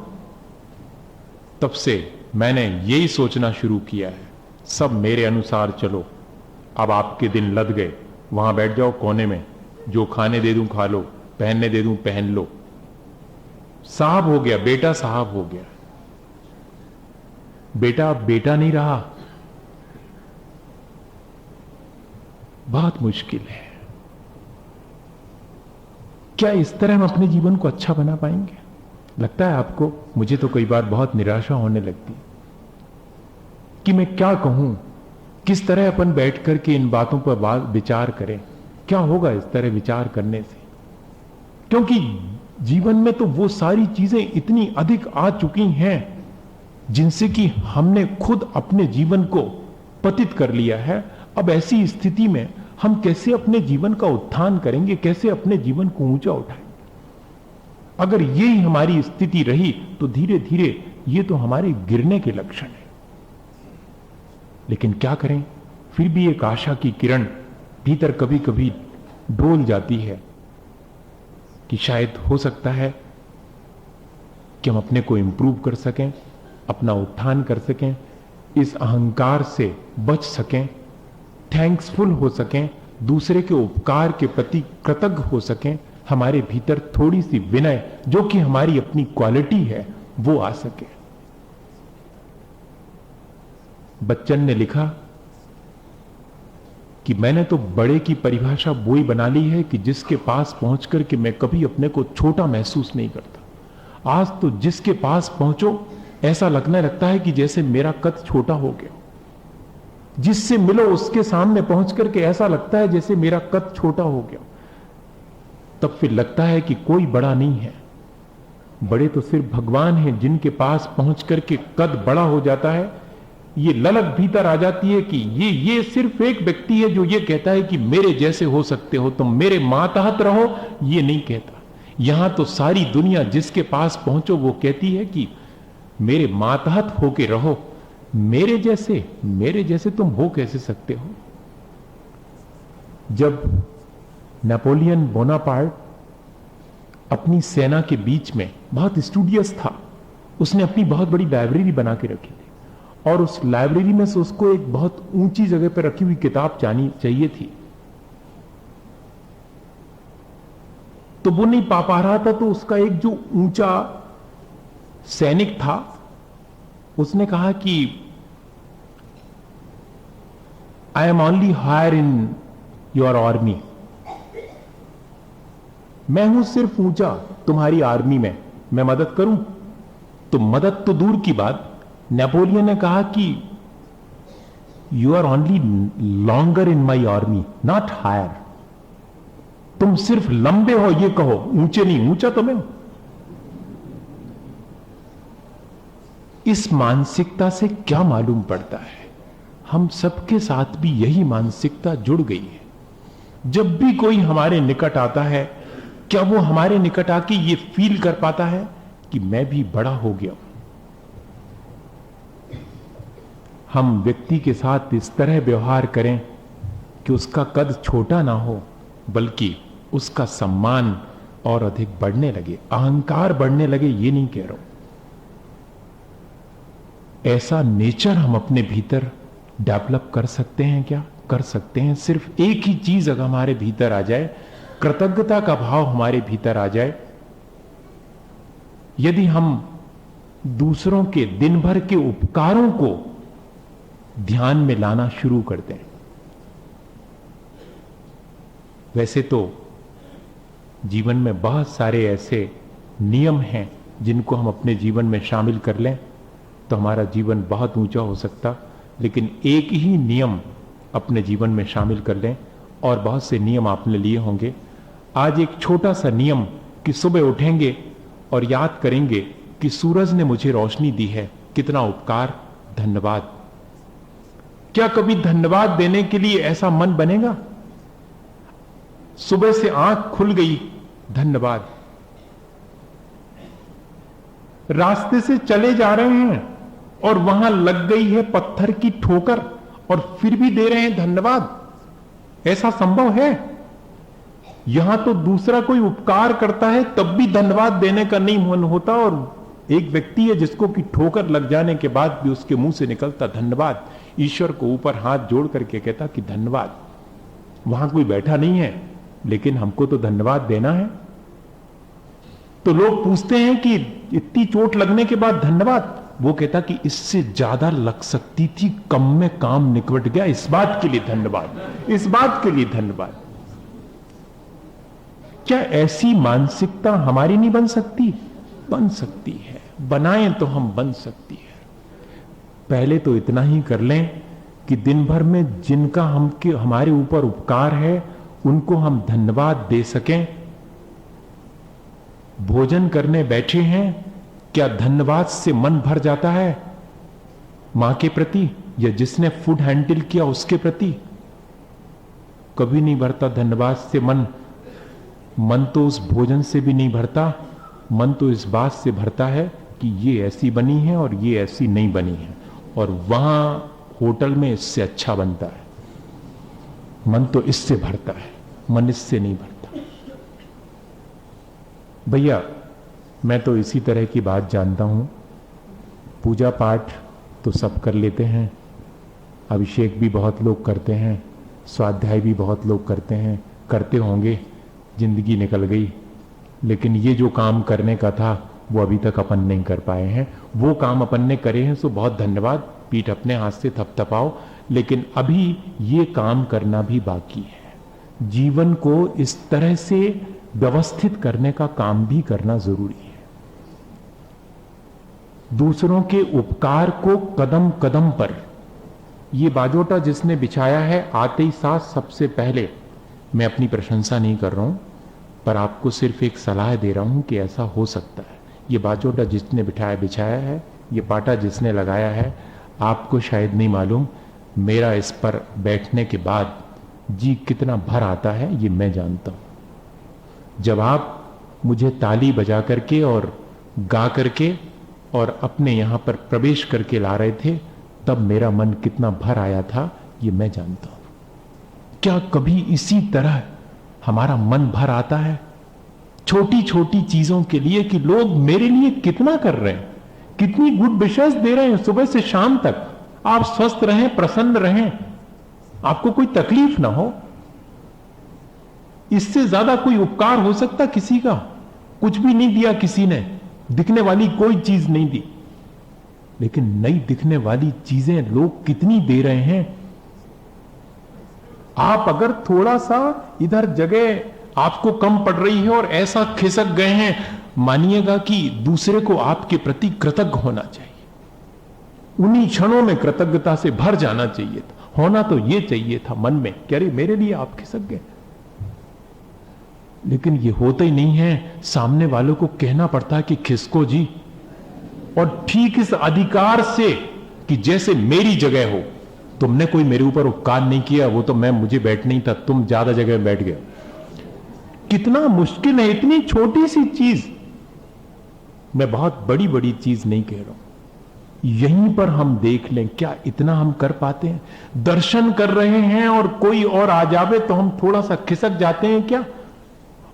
Speaker 1: तब से मैंने यही सोचना शुरू किया है, सब मेरे अनुसार चलो। अब आपके दिन लद गए, वहां बैठ जाओ कोने में, जो खाने दे दूं खा लो, पहनने दे दूं पहन लो। साहब हो गया, बेटा साहब हो गया। बेटा अब बेटा नहीं रहा। बहुत मुश्किल है। क्या इस तरह हम अपने जीवन को अच्छा बना पाएंगे? लगता है आपको? मुझे तो कई बार बहुत निराशा होने लगती कि मैं क्या कहूं, किस तरह अपन बैठ करके इन बातों पर विचार करें। क्या होगा इस तरह विचार करने से? क्योंकि जीवन में तो वो सारी चीजें इतनी अधिक आ चुकी हैं जिनसे कि हमने खुद अपने जीवन को पतित कर लिया है। अब ऐसी स्थिति में हम कैसे अपने जीवन का उत्थान करेंगे, कैसे अपने जीवन को ऊंचा उठाएंगे? अगर यही हमारी स्थिति रही तो धीरे धीरे ये तो हमारे गिरने के लक्षण है। लेकिन क्या करें, फिर भी एक आशा की किरण भीतर कभी कभी डोल जाती है कि शायद हो सकता है कि हम अपने को इंप्रूव कर सकें, अपना उत्थान कर सकें, इस अहंकार से बच सकें, थैंक्सफुल हो सकें, दूसरे के उपकार के प्रति कृतज्ञ हो सकें, हमारे भीतर थोड़ी सी विनय जो कि हमारी अपनी क्वालिटी है वो आ सके। बच्चन ने लिखा कि मैंने तो बड़े की परिभाषा वो ही बना ली है कि जिसके पास पहुंच करके मैं कभी अपने को छोटा महसूस नहीं करता। आज तो जिसके पास पहुंचो ऐसा लगने लगता है कि जैसे मेरा कद छोटा हो गया। जिससे मिलो उसके सामने पहुंच करके ऐसा लगता है जैसे मेरा कद छोटा हो गया। तब फिर लगता है कि कोई बड़ा नहीं है, बड़े तो सिर्फ भगवान हैं जिनके पास पहुंच करके कद बड़ा हो जाता है। ये ललक भीतर आ जाती है कि ये सिर्फ एक व्यक्ति है जो ये कहता है कि मेरे जैसे हो सकते हो, तुम मेरे मातहत रहो, ये नहीं कहता। यहां तो सारी दुनिया जिसके पास पहुंचो वो कहती है कि मेरे मातहत होके रहो, मेरे जैसे तुम हो कैसे सकते हो? जब नेपोलियन बोनापार्ट अपनी सेना के बीच में बहुत स्टूडियस था, उसने अपनी बहुत बड़ी लाइब्रेरी बना के रखी थी और उस लाइब्रेरी में से उसको एक बहुत ऊंची जगह पर रखी हुई किताब चाहिए थी। तो वो नहीं पा रहा था, तो उसका एक जो ऊंचा सैनिक था उसने कहा कि I am only hire in your army, मैं हूं सिर्फ ऊंचा तुम्हारी आर्मी में, मैं मदद करूं? तो मदद तो दूर की बात, नेपोलियन ने कहा कि you are only longer in my army not hire, तुम सिर्फ लंबे हो ये कहो, ऊंचे नहीं, ऊंचा तो मैं हूं। इस मानसिकता से क्या मालूम पड़ता है, हम सबके साथ भी यही मानसिकता जुड़ गई है। जब भी कोई हमारे निकट आता है, क्या वो हमारे निकट आके ये फील कर पाता है कि मैं भी बड़ा हो गया? हम व्यक्ति के साथ इस तरह व्यवहार करें कि उसका कद छोटा ना हो, बल्कि उसका सम्मान और अधिक बढ़ने लगे, अहंकार बढ़ने लगे, ये नहीं कह रहा हूं। ऐसा नेचर हम अपने भीतर डेवलप कर सकते हैं क्या? कर सकते हैं। सिर्फ एक ही चीज अगर हमारे भीतर आ जाए, कृतज्ञता का भाव हमारे भीतर आ जाए, यदि हम दूसरों के दिन भर के उपकारों को ध्यान में लाना शुरू कर दें। वैसे तो जीवन में बहुत सारे ऐसे नियम हैं जिनको हम अपने जीवन में शामिल कर लें तो हमारा जीवन बहुत ऊंचा हो सकता, लेकिन एक ही नियम अपने जीवन में शामिल कर लें, और बहुत से नियम आपने लिए होंगे। आज एक छोटा सा नियम कि सुबह उठेंगे और याद करेंगे कि सूरज ने मुझे रोशनी दी है, कितना उपकार, धन्यवाद। क्या कभी धन्यवाद देने के लिए ऐसा मन बनेगा? सुबह से आंख खुल गई, धन्यवाद। रास्ते से चले जा रहे हैं और वहां लग गई है पत्थर की ठोकर और फिर भी दे रहे हैं धन्यवाद। ऐसा संभव है? यहां तो दूसरा कोई उपकार करता है तब भी धन्यवाद देने का नहीं मन होता, और एक व्यक्ति है जिसको कि ठोकर लग जाने के बाद भी उसके मुंह से निकलता धन्यवाद, ईश्वर को ऊपर हाथ जोड़ करके कहता कि धन्यवाद। वहां कोई बैठा नहीं है, लेकिन हमको तो धन्यवाद देना है। तो लोग पूछते हैं कि इतनी चोट लगने के बाद धन्यवाद, वो कहता कि इससे ज्यादा लग सकती थी, कम में काम निकट गया, इस बात के लिए धन्यवाद, इस बात के लिए धन्यवाद। क्या ऐसी मानसिकता हमारी नहीं बन सकती? बन सकती है, बनाएं तो हम बन सकती है। पहले तो इतना ही कर लें कि दिन भर में जिनका हमारे ऊपर उपकार है उनको हम धन्यवाद दे सकें। भोजन करने बैठे हैं, क्या धन्यवाद से मन भर जाता है? मां के प्रति या जिसने फूड हैंडल किया उसके प्रति? कभी नहीं भरता धन्यवाद से मन। मन तो उस भोजन से भी नहीं भरता, मन तो इस बात से भरता है कि ये ऐसी बनी है और ये ऐसी नहीं बनी है, और वहां होटल में इससे अच्छा बनता है। मन तो इससे भरता है, मन इससे नहीं भरता। भैया, मैं तो इसी तरह की बात जानता हूं। पूजा पाठ तो सब कर लेते हैं, अभिषेक भी बहुत लोग करते हैं, स्वाध्याय भी बहुत लोग करते हैं, करते होंगे, जिंदगी निकल गई। लेकिन ये जो काम करने का था वो अभी तक अपन नहीं कर पाए हैं। वो काम अपन ने करे हैं, सो बहुत धन्यवाद, पीठ अपने हाथ से थपथपाओ। लेकिन अभी ये काम करना भी बाकी है। जीवन को इस तरह से व्यवस्थित करने का काम भी करना जरूरी है। दूसरों के उपकार को कदम कदम पर, ये बाजोटा जिसने बिछाया है आते ही साथ सबसे पहले, मैं अपनी प्रशंसा नहीं कर रहा हूं, पर आपको सिर्फ एक सलाह दे रहा हूं कि ऐसा हो सकता है। ये बाजोटा जिसने बिछाया है, ये पाटा जिसने लगाया है, आपको शायद नहीं मालूम, मेरा इस पर बैठने के बाद जी कितना भर आता है ये मैं जानता हूं। जब आप मुझे ताली बजा करके और गा करके और अपने यहां पर प्रवेश करके ला रहे थे, तब मेरा मन कितना भर आया था ये मैं जानता हूं। क्या कभी इसी तरह हमारा मन भर आता है छोटी छोटी चीजों के लिए कि लोग मेरे लिए कितना कर रहे हैं, कितनी गुड विशेस दे रहे हैं सुबह से शाम तक, आप स्वस्थ रहें, प्रसन्न रहें, आपको कोई तकलीफ ना हो। इससे ज्यादा कोई उपकार हो सकता किसी का? कुछ भी नहीं दिया किसी ने, दिखने वाली कोई चीज नहीं दी, लेकिन नई दिखने वाली चीजें लोग कितनी दे रहे हैं। आप अगर थोड़ा सा इधर जगह आपको कम पड़ रही है और ऐसा खिसक गए हैं, मानिएगा कि दूसरे को आपके प्रति कृतज्ञ होना चाहिए। उन्हीं क्षणों में कृतज्ञता से भर जाना चाहिए था। होना तो ये चाहिए था मन में कि अरे मेरे लिए आप खिसक गए, लेकिन ये होता ही नहीं है। सामने वालों को कहना पड़ता है कि खिसको जी, और ठीक इस अधिकार से कि जैसे मेरी जगह हो, तुमने कोई मेरे ऊपर उपकार नहीं किया, वो तो मुझे बैठ नहीं था, तुम ज्यादा जगह में बैठ गए। कितना मुश्किल है इतनी छोटी सी चीज। मैं बहुत बड़ी बड़ी चीज नहीं कह रहा हूं, यहीं पर हम देख लें, क्या इतना हम कर पाते हैं? दर्शन कर रहे हैं और कोई और आ जावे तो हम थोड़ा सा खिसक जाते हैं क्या?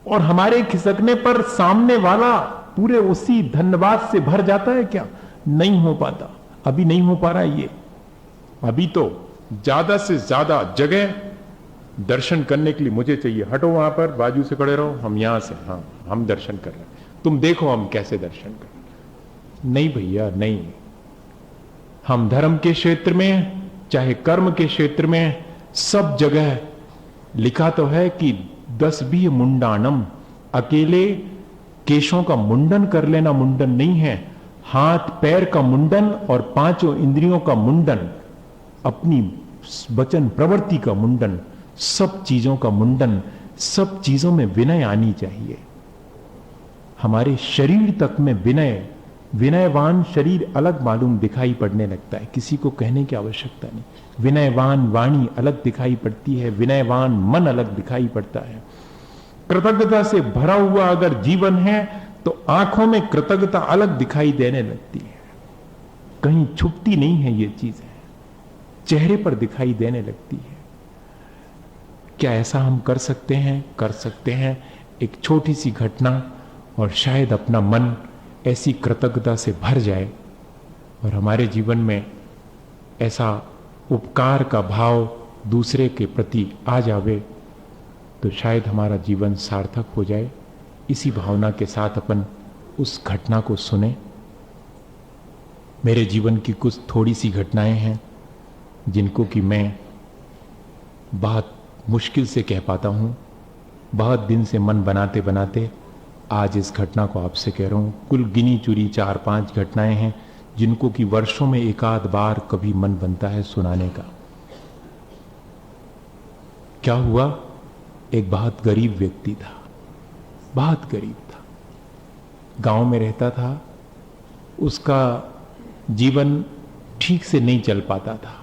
Speaker 1: और हमारे खिसकने पर सामने वाला पूरे उसी धन्यवाद से भर जाता है क्या? नहीं हो पाता, अभी नहीं हो पा रहा है ये। अभी तो ज्यादा से ज्यादा जगह दर्शन करने के लिए मुझे चाहिए। हटो वहां पर, बाजू से खड़े रहो, हम यहां से, हाँ हम दर्शन कर रहे हैं, तुम देखो हम कैसे दर्शन कर रहे हैं। नहीं भैया नहीं, हम धर्म के क्षेत्र में चाहे कर्म के क्षेत्र में सब जगह लिखा तो है कि 10 भी मुंडानम, अकेले केशों का मुंडन कर लेना मुंडन नहीं है, हाथ पैर का मुंडन और 5 इंद्रियों का मुंडन, अपनी वचन प्रवृत्ति का मुंडन, सब चीजों का मुंडन, सब चीजों में विनय आनी चाहिए। हमारे शरीर तक में विनय, विनयवान शरीर अलग मालूम दिखाई पड़ने लगता है, किसी को कहने की आवश्यकता नहीं। विनयवान वाणी अलग दिखाई पड़ती है, विनयवान मन अलग दिखाई पड़ता है। कृतज्ञता से भरा हुआ अगर जीवन है तो आंखों में कृतज्ञता अलग दिखाई देने लगती है, कहीं छुपती नहीं है ये चीजें, चेहरे पर दिखाई देने लगती है। क्या ऐसा हम कर सकते हैं? कर सकते हैं। एक छोटी सी घटना और शायद अपना मन ऐसी कृतज्ञता से भर जाए और हमारे जीवन में ऐसा उपकार का भाव दूसरे के प्रति आ जावे तो शायद हमारा जीवन सार्थक हो जाए। इसी भावना के साथ अपन उस घटना को सुने। मेरे जीवन की कुछ थोड़ी सी घटनाएं हैं जिनको कि मैं बहुत मुश्किल से कह पाता हूं। बहुत दिन से मन बनाते बनाते आज इस घटना को आपसे कह रहा हूं। कुल गिनी चुरी 4-5 घटनाएं हैं जिनको कि वर्षों में एक आध बार कभी मन बनता है सुनाने का। क्या हुआ? एक बहुत गरीब व्यक्ति था, बहुत गरीब था, गांव में रहता था। उसका जीवन ठीक से नहीं चल पाता था।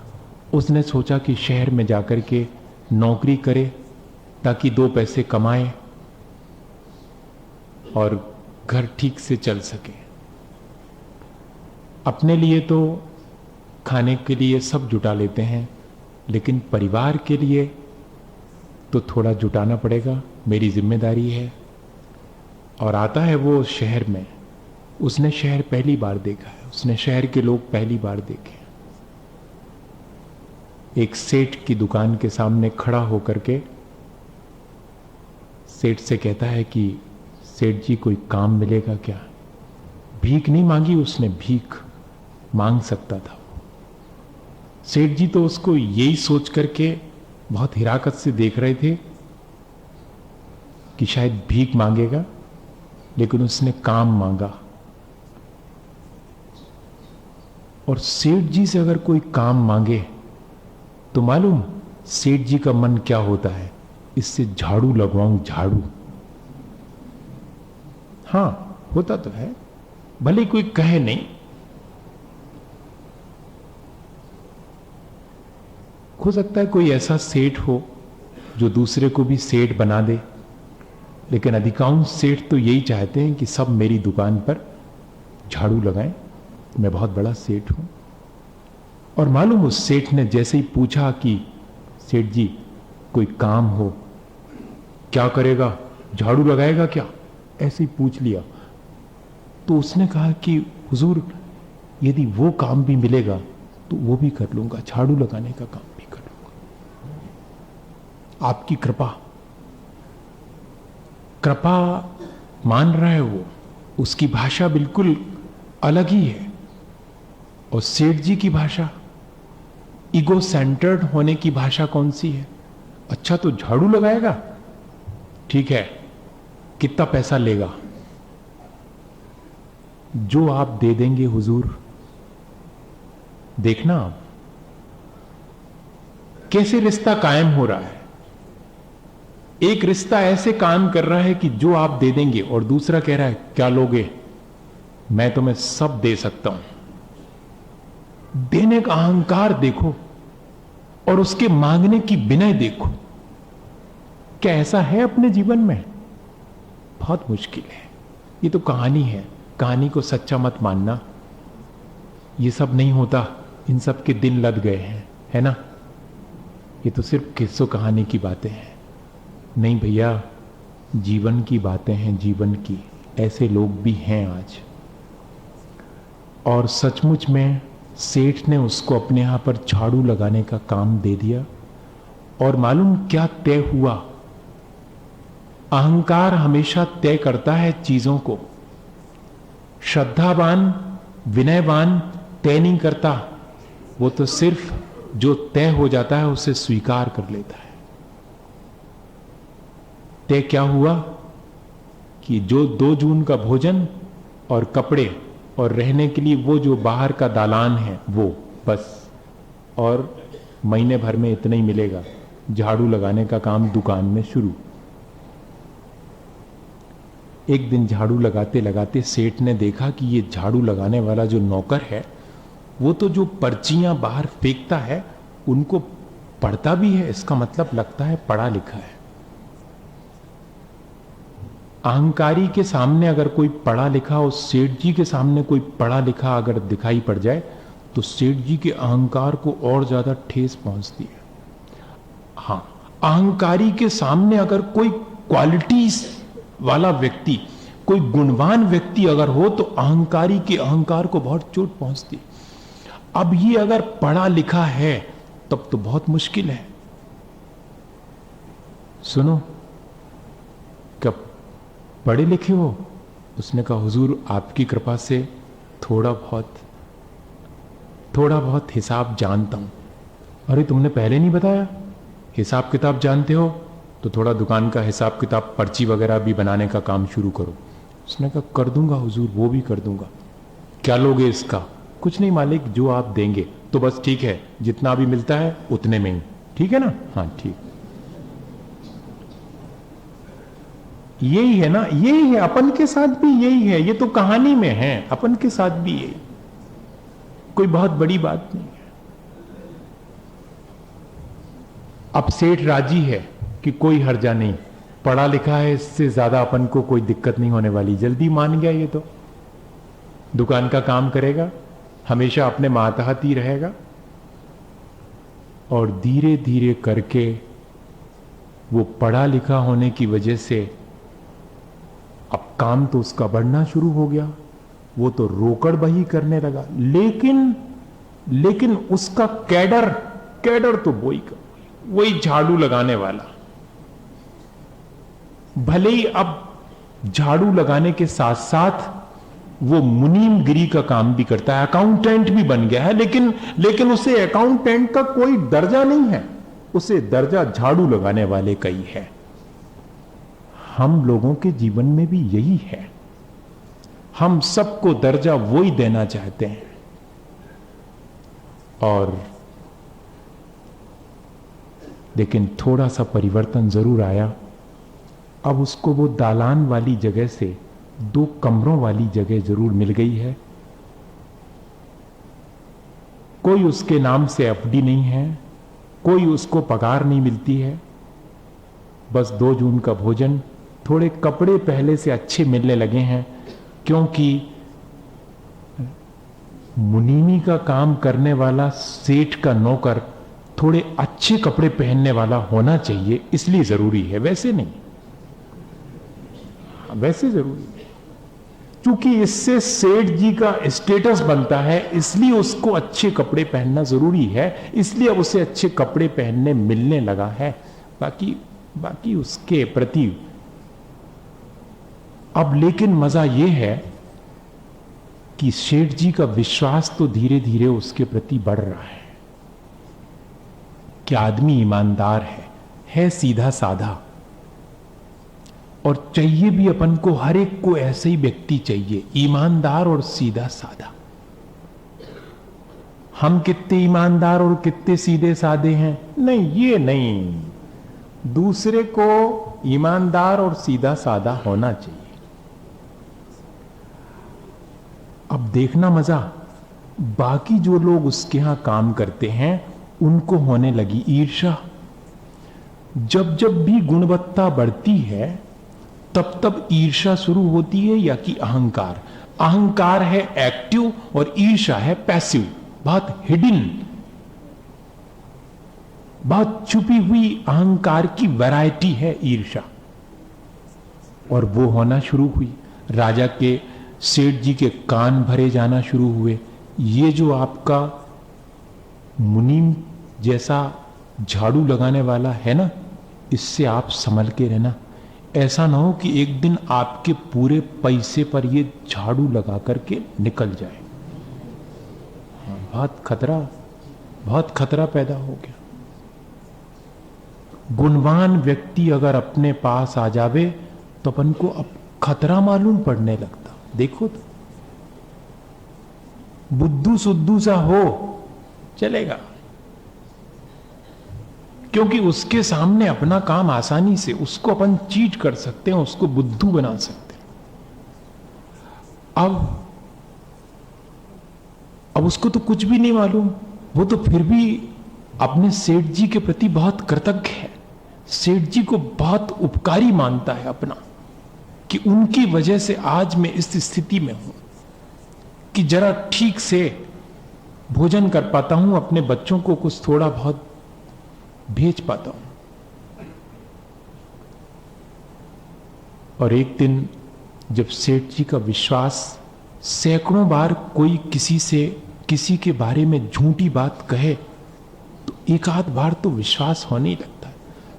Speaker 1: उसने सोचा कि शहर में जाकर के नौकरी करे ताकि 2 पैसे कमाए और घर ठीक से चल सके। अपने लिए तो खाने के लिए सब जुटा लेते हैं, लेकिन परिवार के लिए तो थोड़ा जुटाना पड़ेगा, मेरी जिम्मेदारी है। और आता है वो शहर में। उसने शहर पहली बार देखा है, उसने शहर के लोग पहली बार देखे। एक सेठ की दुकान के सामने खड़ा होकर के सेठ से कहता है कि सेठ जी कोई काम मिलेगा क्या? भीख नहीं मांगी उसने, भीख मांग सकता था। सेठ जी तो उसको यही सोच करके बहुत हिराकत से देख रहे थे कि शायद भीख मांगेगा, लेकिन उसने काम मांगा। और सेठ जी से अगर कोई काम मांगे तो मालूम सेठ जी का मन क्या होता है? इससे झाड़ू लगवाऊं, झाड़ू। हां, होता तो है, भले कोई कहे नहीं। हो सकता है कोई ऐसा सेठ हो जो दूसरे को भी सेठ बना दे, लेकिन अधिकांश सेठ तो यही चाहते हैं कि सब मेरी दुकान पर झाड़ू लगाएं, मैं बहुत बड़ा सेठ हूं। और मालूम उस सेठ ने जैसे ही पूछा कि सेठ जी कोई काम हो, क्या करेगा? झाड़ू लगाएगा क्या? ऐसे ही पूछ लिया तो उसने कहा कि हुजूर यदि वो काम भी मिलेगा तो वो भी कर लूंगा, झाड़ू लगाने का काम भी कर लूंगा, आपकी कृपा। कृपा मान रहा है वो, उसकी भाषा बिल्कुल अलग ही है। और सेठ जी की भाषा, ईगो सेंटर्ड होने की भाषा कौन सी है? अच्छा तो झाड़ू लगाएगा, ठीक है, कितना पैसा लेगा? जो आप दे देंगे हुजूर। देखना आप कैसे रिश्ता कायम हो रहा है। एक रिश्ता ऐसे काम कर रहा है कि जो आप दे देंगे, और दूसरा कह रहा है क्या लोगे? मैं तुम्हें सब दे सकता हूं। देने का अहंकार देखो और उसके मांगने की विनय देखो। क्या ऐसा है अपने जीवन में? बहुत मुश्किल है। ये तो कहानी है, कहानी को सच्चा मत मानना। ये सब नहीं होता, इन सब के दिन लद गए हैं, है ना। ये तो सिर्फ किस्सों कहानी की बातें हैं। नहीं भैया, जीवन की बातें हैं, जीवन की। ऐसे लोग भी हैं आज। और सचमुच में सेठ ने उसको अपने यहां पर झाड़ू लगाने का काम दे दिया। और मालूम क्या तय हुआ? अहंकार हमेशा तय करता है चीजों को। श्रद्धावान, विनयवान तय नहीं करता। वो तो सिर्फ जो तय हो जाता है उसे स्वीकार कर लेता है। तय क्या हुआ कि जो 2 जून का भोजन और कपड़े और रहने के लिए वो जो बाहर का दालान है वो बस, और महीने भर में इतना ही मिलेगा। झाड़ू लगाने का काम दुकान में शुरू। एक दिन झाड़ू लगाते लगाते सेठ ने देखा कि ये झाड़ू लगाने वाला जो नौकर है वो तो जो पर्चियां बाहर फेंकता है उनको पढ़ता भी है। इसका मतलब लगता है पढ़ा लिखा है। अहंकारी के सामने अगर कोई पढ़ा लिखा, और सेठ जी के सामने कोई पढ़ा लिखा अगर दिखाई पड़ जाए तो सेठ जी के अहंकार को और ज्यादा ठेस पहुंचती है। हाँ, अहंकारी के सामने अगर कोई क्वालिटीज वाला व्यक्ति, कोई गुणवान व्यक्ति अगर हो तो अहंकारी के अहंकार को बहुत चोट पहुंचती। अब ये अगर पढ़ा लिखा है तब तो बहुत मुश्किल है। सुनो, कब पढ़े लिखे हो? उसने कहा हुजूर आपकी कृपा से थोड़ा बहुत हिसाब जानता हूं। अरे तुमने पहले नहीं बताया? हिसाब किताब जानते हो तो थोड़ा दुकान का हिसाब किताब, पर्ची वगैरह भी बनाने का काम शुरू करो। उसने कहा कर दूंगा हुजूर, वो भी कर दूंगा। क्या लोगे इसका? कुछ नहीं मालिक, जो आप देंगे। तो बस ठीक है, जितना भी मिलता है उतने में ही, ठीक है ना? हाँ ठीक। यही है ना, यही है अपन के साथ भी, यही है। ये तो कहानी में है, अपन के साथ भी यही। कोई बहुत बड़ी बात नहीं है। अब सेठ राजी है कि कोई हर्जा नहीं, पढ़ा लिखा है, इससे ज्यादा अपन को कोई दिक्कत नहीं होने वाली। जल्दी मान गया। ये तो दुकान का काम करेगा, हमेशा अपने मातहत ही रहेगा। और धीरे धीरे करके वो पढ़ा लिखा होने की वजह से अब काम तो उसका बढ़ना शुरू हो गया। वो तो रोकड़ बही करने लगा। लेकिन उसका कैडर तो वही झाड़ू लगाने वाला। भले ही अब झाड़ू लगाने के साथ साथ वो मुनीमगिरी का काम भी करता है, अकाउंटेंट भी बन गया है। लेकिन उसे अकाउंटेंट का कोई दर्जा नहीं है, उसे दर्जा झाड़ू लगाने वाले का ही है। हम लोगों के जीवन में भी यही है। हम सबको दर्जा वो ही देना चाहते हैं। और लेकिन थोड़ा सा परिवर्तन जरूर आया। अब उसको वो दालान वाली जगह से 2 कमरों वाली जगह जरूर मिल गई है। कोई उसके नाम से एफडी नहीं है, कोई उसको पगार नहीं मिलती है। बस 2 जून का भोजन, थोड़े कपड़े पहले से अच्छे मिलने लगे हैं, क्योंकि मुनीमी का काम करने वाला सेठ का नौकर थोड़े अच्छे कपड़े पहनने वाला होना चाहिए, इसलिए जरूरी है। वैसे नहीं, वैसे जरूरी है। क्योंकि इससे सेठ जी का स्टेटस बनता है, इसलिए उसको अच्छे कपड़े पहनना जरूरी है। इसलिए अब उसे अच्छे कपड़े पहनने मिलने लगा है। बाकी उसके प्रति अब लेकिन मजा यह है कि सेठ जी का विश्वास तो धीरे धीरे उसके प्रति बढ़ रहा है कि आदमी ईमानदार है सीधा साधा। और चाहिए भी अपन को, हर एक को ऐसे ही व्यक्ति चाहिए, ईमानदार और सीधा साधा। हम कितने ईमानदार और कितने सीधे साधे हैं? नहीं, ये नहीं। दूसरे को ईमानदार और सीधा साधा होना चाहिए। अब देखना मजा, बाकी जो लोग उसके यहां काम करते हैं उनको होने लगी ईर्ष्या। जब जब भी गुणवत्ता बढ़ती है तब तब ईर्ष्या शुरू होती है, या कि अहंकार। अहंकार है एक्टिव और ईर्ष्या है पैसिव, बहुत हिडन, बहुत छुपी हुई अहंकार की वैरायटी है ईर्ष्या। और वो होना शुरू हुई। राजा के सेठ जी के कान भरे जाना शुरू हुए। ये जो आपका मुनीम जैसा झाड़ू लगाने वाला है ना, इससे आप संभल के रहना। ऐसा ना हो कि एक दिन आपके पूरे पैसे पर ये झाड़ू लगा करके निकल जाए। बहुत खतरा पैदा हो गया। गुणवान व्यक्ति अगर अपने पास आ जावे तो अपन को अब खतरा मालूम पड़ने लगता। देखो तो बुद्धू सुद्धू सा हो चलेगा, क्योंकि उसके सामने अपना काम आसानी से, उसको अपन चीट कर सकते हैं, उसको बुद्धू बना सकते हैं। अब उसको तो कुछ भी नहीं मालूम, वो तो फिर भी अपने सेठ जी के प्रति बहुत कृतज्ञ है, सेठ जी को बहुत उपकारी मानता है अपना, कि उनकी वजह से आज मैं इस स्थिति में हूं कि जरा ठीक से भोजन कर पाता हूं, अपने बच्चों को कुछ थोड़ा बहुत भेज पाता हूं। और एक दिन जब सेठ जी का विश्वास, सैकड़ों बार कोई किसी के बारे में झूठी बात कहे तो एक आध बार तो विश्वास होने ही लगता है।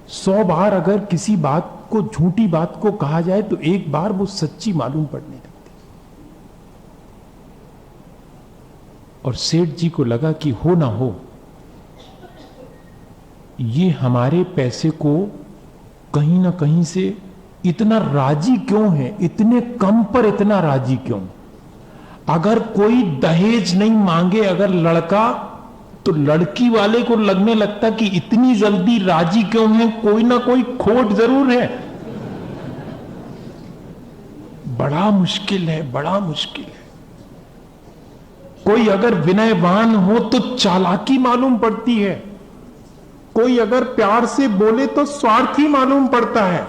Speaker 1: 100 बार अगर किसी बात को, झूठी बात को कहा जाए तो एक बार वो सच्ची मालूम पड़ने लगती। और सेठ जी को लगा कि हो ना हो, ये हमारे पैसे को कहीं ना कहीं से इतना राजी क्यों है, इतने कम पर इतना राजी क्यों? अगर कोई दहेज नहीं मांगे अगर लड़का, तो लड़की वाले को लगने लगता कि इतनी जल्दी राजी क्यों है, कोई ना कोई खोट जरूर है। बड़ा मुश्किल है, बड़ा मुश्किल है। कोई अगर विनयवान हो तो चालाकी मालूम पड़ती है, कोई अगर प्यार से बोले तो स्वार्थी मालूम पड़ता है।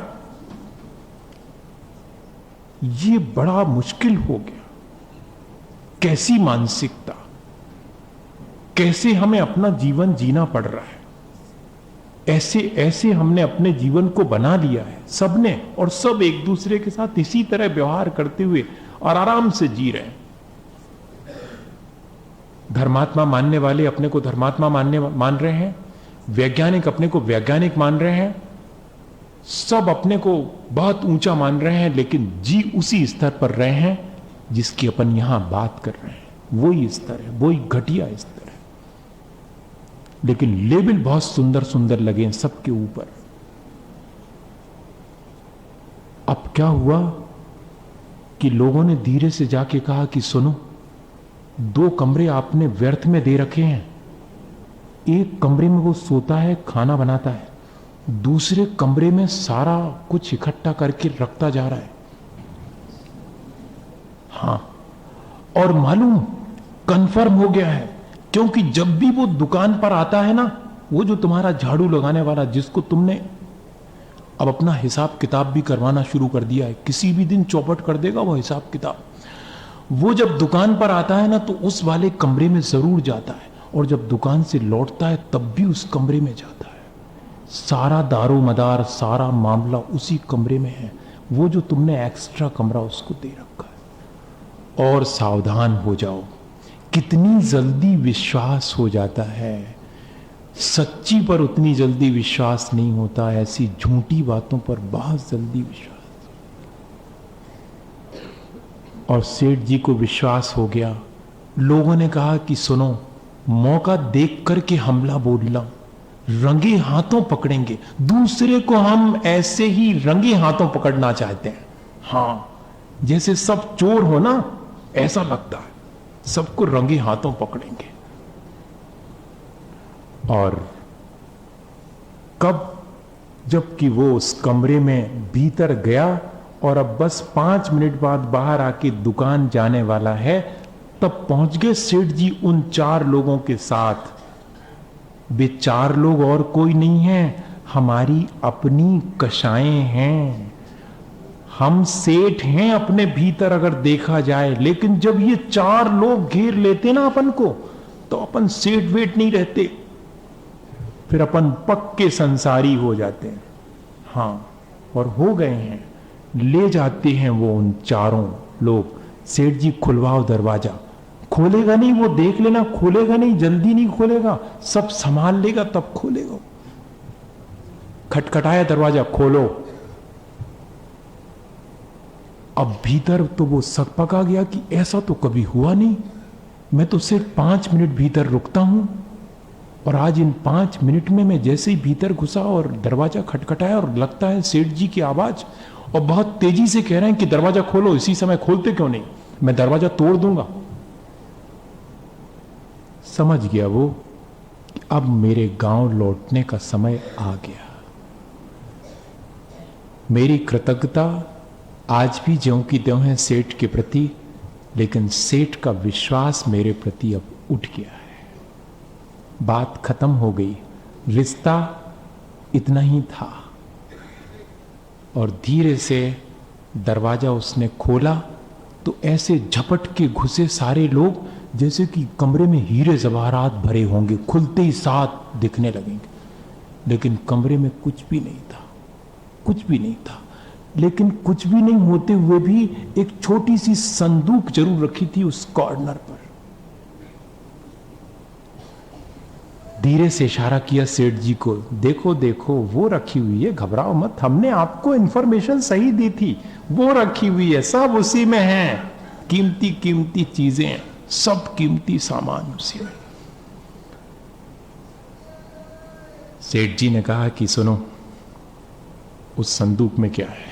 Speaker 1: ये बड़ा मुश्किल हो गया। कैसी मानसिकता, कैसे हमें अपना जीवन जीना पड़ रहा है, ऐसे हमने अपने जीवन को बना लिया है सबने, और सब एक दूसरे के साथ इसी तरह व्यवहार करते हुए और आराम से जी रहे हैं। धर्मात्मा मानने वाले अपने को धर्मात्मा मान रहे हैं, वैज्ञानिक अपने को वैज्ञानिक मान रहे हैं, सब अपने को बहुत ऊंचा मान रहे हैं, लेकिन जी उसी स्तर पर रहे हैं जिसकी अपन यहां बात कर रहे हैं। वही स्तर है, वही घटिया स्तर है, लेकिन लेबल बहुत सुंदर सुंदर लगे सबके ऊपर। अब क्या हुआ कि लोगों ने धीरे से जाके कहा कि सुनो, 2 कमरे आपने व्यर्थ में दे रखे हैं। एक कमरे में वो सोता है, खाना बनाता है, दूसरे कमरे में सारा कुछ इकट्ठा करके रखता जा रहा है। हां, और मालूम कंफर्म हो गया है, क्योंकि जब भी वो दुकान पर आता है ना, वो जो तुम्हारा झाड़ू लगाने वाला, जिसको तुमने अब अपना हिसाब किताब भी करवाना शुरू कर दिया है, किसी भी दिन चौपट कर देगा वो हिसाब किताब, वो जब दुकान पर आता है ना तो उस वाले कमरे में जरूर जाता है, और जब दुकान से लौटता है तब भी उस कमरे में जाता है। सारा दारो मदार, सारा मामला उसी कमरे में है, वो जो तुमने एक्स्ट्रा कमरा उसको दे रखा है। और सावधान हो जाओ, कितनी जल्दी विश्वास हो जाता है। सच्ची पर उतनी जल्दी विश्वास नहीं होता, ऐसी झूठी बातों पर बहुत जल्दी विश्वास। और सेठ जी को विश्वास हो गया। लोगों ने कहा कि सुनो, मौका देख करके हमला बोलना, रंगे हाथों पकड़ेंगे। दूसरे को हम ऐसे ही रंगे हाथों पकड़ना चाहते हैं। हां, जैसे सब चोर हो ना, ऐसा लगता है, सबको रंगे हाथों पकड़ेंगे। और कब, जबकि वो उस कमरे में भीतर गया और अब बस 5 मिनट बाद बाहर आके दुकान जाने वाला है, तब पहुंच गए सेठ जी उन 4 लोगों के साथ। वे 4 लोग और कोई नहीं है, हमारी अपनी कशाएं हैं, हम सेठ हैं अपने भीतर अगर देखा जाए, लेकिन जब ये चार लोग घेर लेते ना अपन को, तो अपन सेठ वेठ नहीं रहते, फिर अपन पक्के संसारी हो जाते हैं। हाँ, और हो गए हैं। ले जाते हैं वो उन चारों लोग, सेठ जी खुलवाओ दरवाजा। खोलेगा नहीं, वो देख लेना, खोलेगा नहीं, जल्दी नहीं खोलेगा, सब संभाल लेगा तब खोलेगा। खटखटाया दरवाजा, खोलो। अब भीतर तो वो सक पका गया कि ऐसा तो कभी हुआ नहीं, मैं तो सिर्फ 5 मिनट भीतर रुकता हूं, और आज इन 5 मिनट में मैं जैसे ही भीतर घुसा और दरवाजा खटखटाया और लगता है सेठ जी की आवाज, और बहुत तेजी से कह रहे हैं कि दरवाजा खोलो। इसी समय खोलते क्यों नहीं, मैं दरवाजा तोड़ दूंगा। समझ गया वो कि अब मेरे गांव लौटने का समय आ गया। मेरी कृतज्ञता आज भी ज्यों की त्यों है सेठ के प्रति, लेकिन सेठ का विश्वास मेरे प्रति अब उठ गया है। बात खत्म हो गई, रिश्ता इतना ही था। और धीरे से दरवाजा उसने खोला तो ऐसे झपट के घुसे सारे लोग जैसे कि कमरे में हीरे जवाहरात भरे होंगे, खुलते ही साथ दिखने लगेंगे। लेकिन कमरे में कुछ भी नहीं था, कुछ भी नहीं था। लेकिन कुछ भी नहीं होते हुए भी एक छोटी सी संदूक जरूर रखी थी उस कॉर्नर पर। धीरे से इशारा किया सेठ जी को, देखो देखो वो रखी हुई है, घबराओ मत, हमने आपको इंफॉर्मेशन सही दी थी, वो रखी हुई है, सब उसी में है, कीमती कीमती चीजें, सब कीमती सामान उसी में। सेठ जी ने कहा कि सुनो, उस संदूक में क्या है?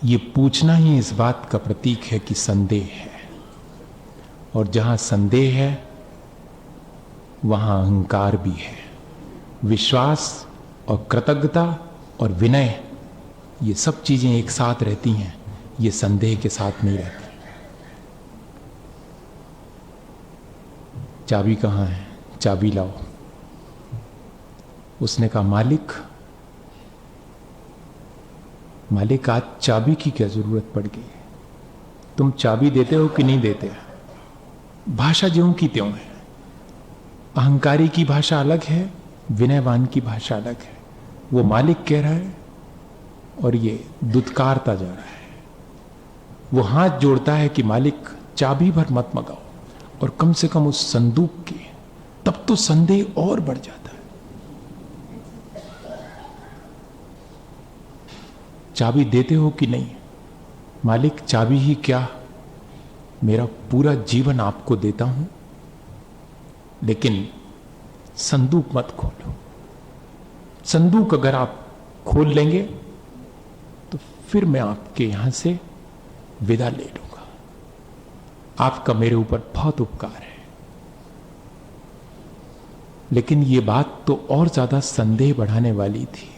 Speaker 1: ये पूछना ही इस बात का प्रतीक है कि संदेह है, और जहां संदेह है वहां अहंकार भी है। विश्वास और कृतज्ञता और विनय, ये सब चीजें एक साथ रहती हैं, ये संदेह के साथ नहीं रहती। चाबी कहां है? चाबी लाओ। उसने कहा, मालिक आज चाबी की क्या जरूरत पड़ गई? तुम चाबी देते हो कि नहीं देते? भाषा ज्यों की त्यों है। अहंकारी की भाषा अलग है, विनयवान की भाषा अलग है। वो मालिक कह रहा है और ये दुत्कारता जा रहा है। वो हाथ जोड़ता है कि मालिक चाबी भर मत मंगाओ, और कम से कम उस संदूक की, तब तो संदेह और बढ़ जाता है। चाबी देते हो कि नहीं? मालिक चाबी ही क्या, मेरा पूरा जीवन आपको देता हूं, लेकिन संदूक मत खोलो। संदूक अगर आप खोल लेंगे तो फिर मैं आपके यहां से विदा ले लूंगा। आपका मेरे ऊपर बहुत उपकार है। लेकिन यह बात तो और ज्यादा संदेह बढ़ाने वाली थी।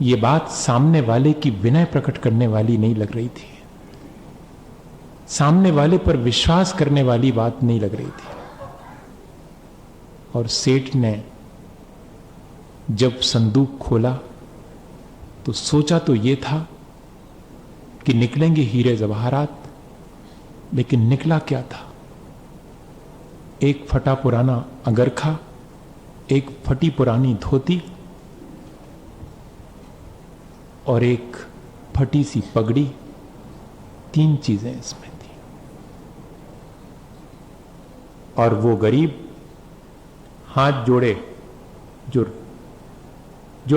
Speaker 1: ये बात सामने वाले की विनय प्रकट करने वाली नहीं लग रही थी, सामने वाले पर विश्वास करने वाली बात नहीं लग रही थी। और सेठ ने जब संदूक खोला तो सोचा तो ये था कि निकलेंगे हीरे जवाहरात, लेकिन निकला क्या था? एक फटा पुराना अंगरखा, एक फटी पुरानी धोती और एक फटी सी पगड़ी। 3 चीजें इसमें थी। और वो गरीब हाथ जोड़े, जो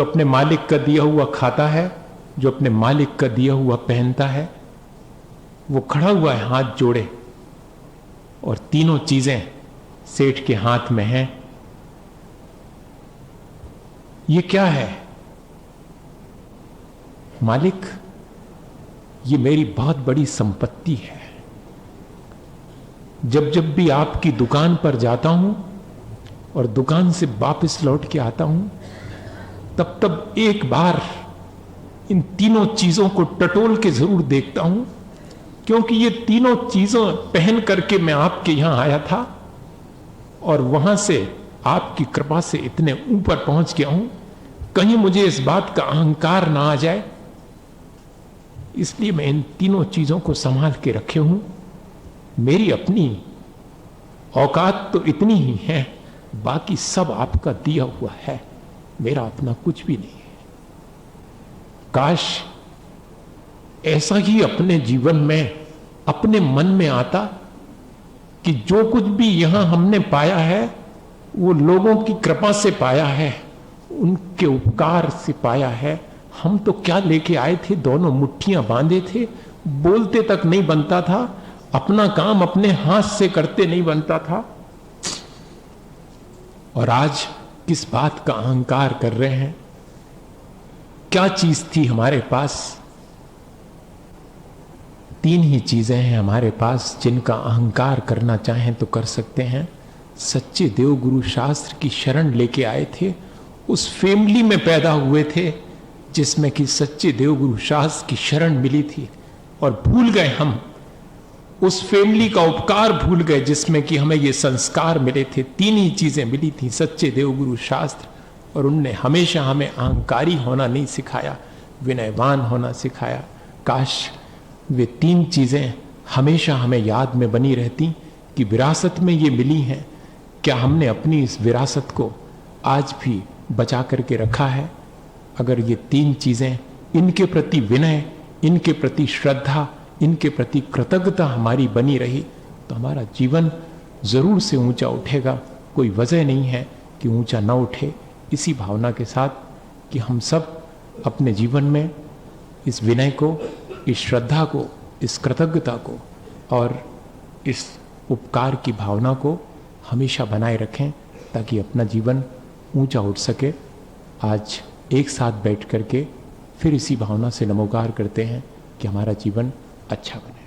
Speaker 1: अपने मालिक का दिया हुआ खाता है, जो अपने मालिक का दिया हुआ पहनता है, वो खड़ा हुआ है हाथ जोड़े, और तीनों चीजें सेठ के हाथ में हैं। ये क्या है? मालिक, ये मेरी बहुत बड़ी संपत्ति है। जब जब भी आपकी दुकान पर जाता हूं और दुकान से वापस लौट के आता हूं, तब तब एक बार इन तीनों चीजों को टटोल के जरूर देखता हूं, क्योंकि ये तीनों चीजों पहन करके मैं आपके यहां आया था, और वहां से आपकी कृपा से इतने ऊपर पहुंच गया हूं कहीं मुझे इस बात का अहंकार ना आ जाए, इसलिए मैं इन तीनों चीजों को संभाल के रखे हूं। मेरी अपनी औकात तो इतनी ही है, बाकी सब आपका दिया हुआ है, मेरा अपना कुछ भी नहीं है। काश ऐसा ही अपने जीवन में, अपने मन में आता कि जो कुछ भी यहां हमने पाया है वो लोगों की कृपा से पाया है, उनके उपकार से पाया है। हम तो क्या लेके आए थे, दोनों मुट्ठियां बांधे थे, बोलते तक नहीं बनता था, अपना काम अपने हाथ से करते नहीं बनता था, और आज किस बात का अहंकार कर रहे हैं। क्या चीज थी हमारे पास? तीन ही चीजें हैं हमारे पास जिनका अहंकार करना चाहें तो कर सकते हैं। सच्चे देवगुरु शास्त्र की शरण लेके आए थे, उस फैमिली में पैदा हुए थे जिसमें कि सच्चे देवगुरु शास्त्र की शरण मिली थी, और भूल गए हम उस फैमिली का उपकार, भूल गए जिसमें कि हमें ये संस्कार मिले थे। तीन ही चीजें मिली थी, सच्चे देवगुरु शास्त्र, और उनने हमेशा हमें अहंकारी होना नहीं सिखाया, विनयवान होना सिखाया। काश वे तीन चीजें हमेशा हमें याद में बनी रहती कि विरासत में ये मिली हैं। क्या हमने अपनी इस विरासत को आज भी बचा करके रखा है? अगर ये तीन चीजें, इनके प्रति विनय, इनके प्रति श्रद्धा, इनके प्रति कृतज्ञता हमारी बनी रही तो हमारा जीवन जरूर से ऊंचा उठेगा। कोई वजह नहीं है कि ऊंचा ना उठे। इसी भावना के साथ कि हम सब अपने जीवन में इस विनय को, इस श्रद्धा को, इस कृतज्ञता को और इस उपकार की भावना को हमेशा बनाए रखें ताकि अपना जीवन ऊंचा उठ सके। आज एक साथ बैठ करके फिर इसी भावना से नमोकार करते हैं कि हमारा जीवन अच्छा बने।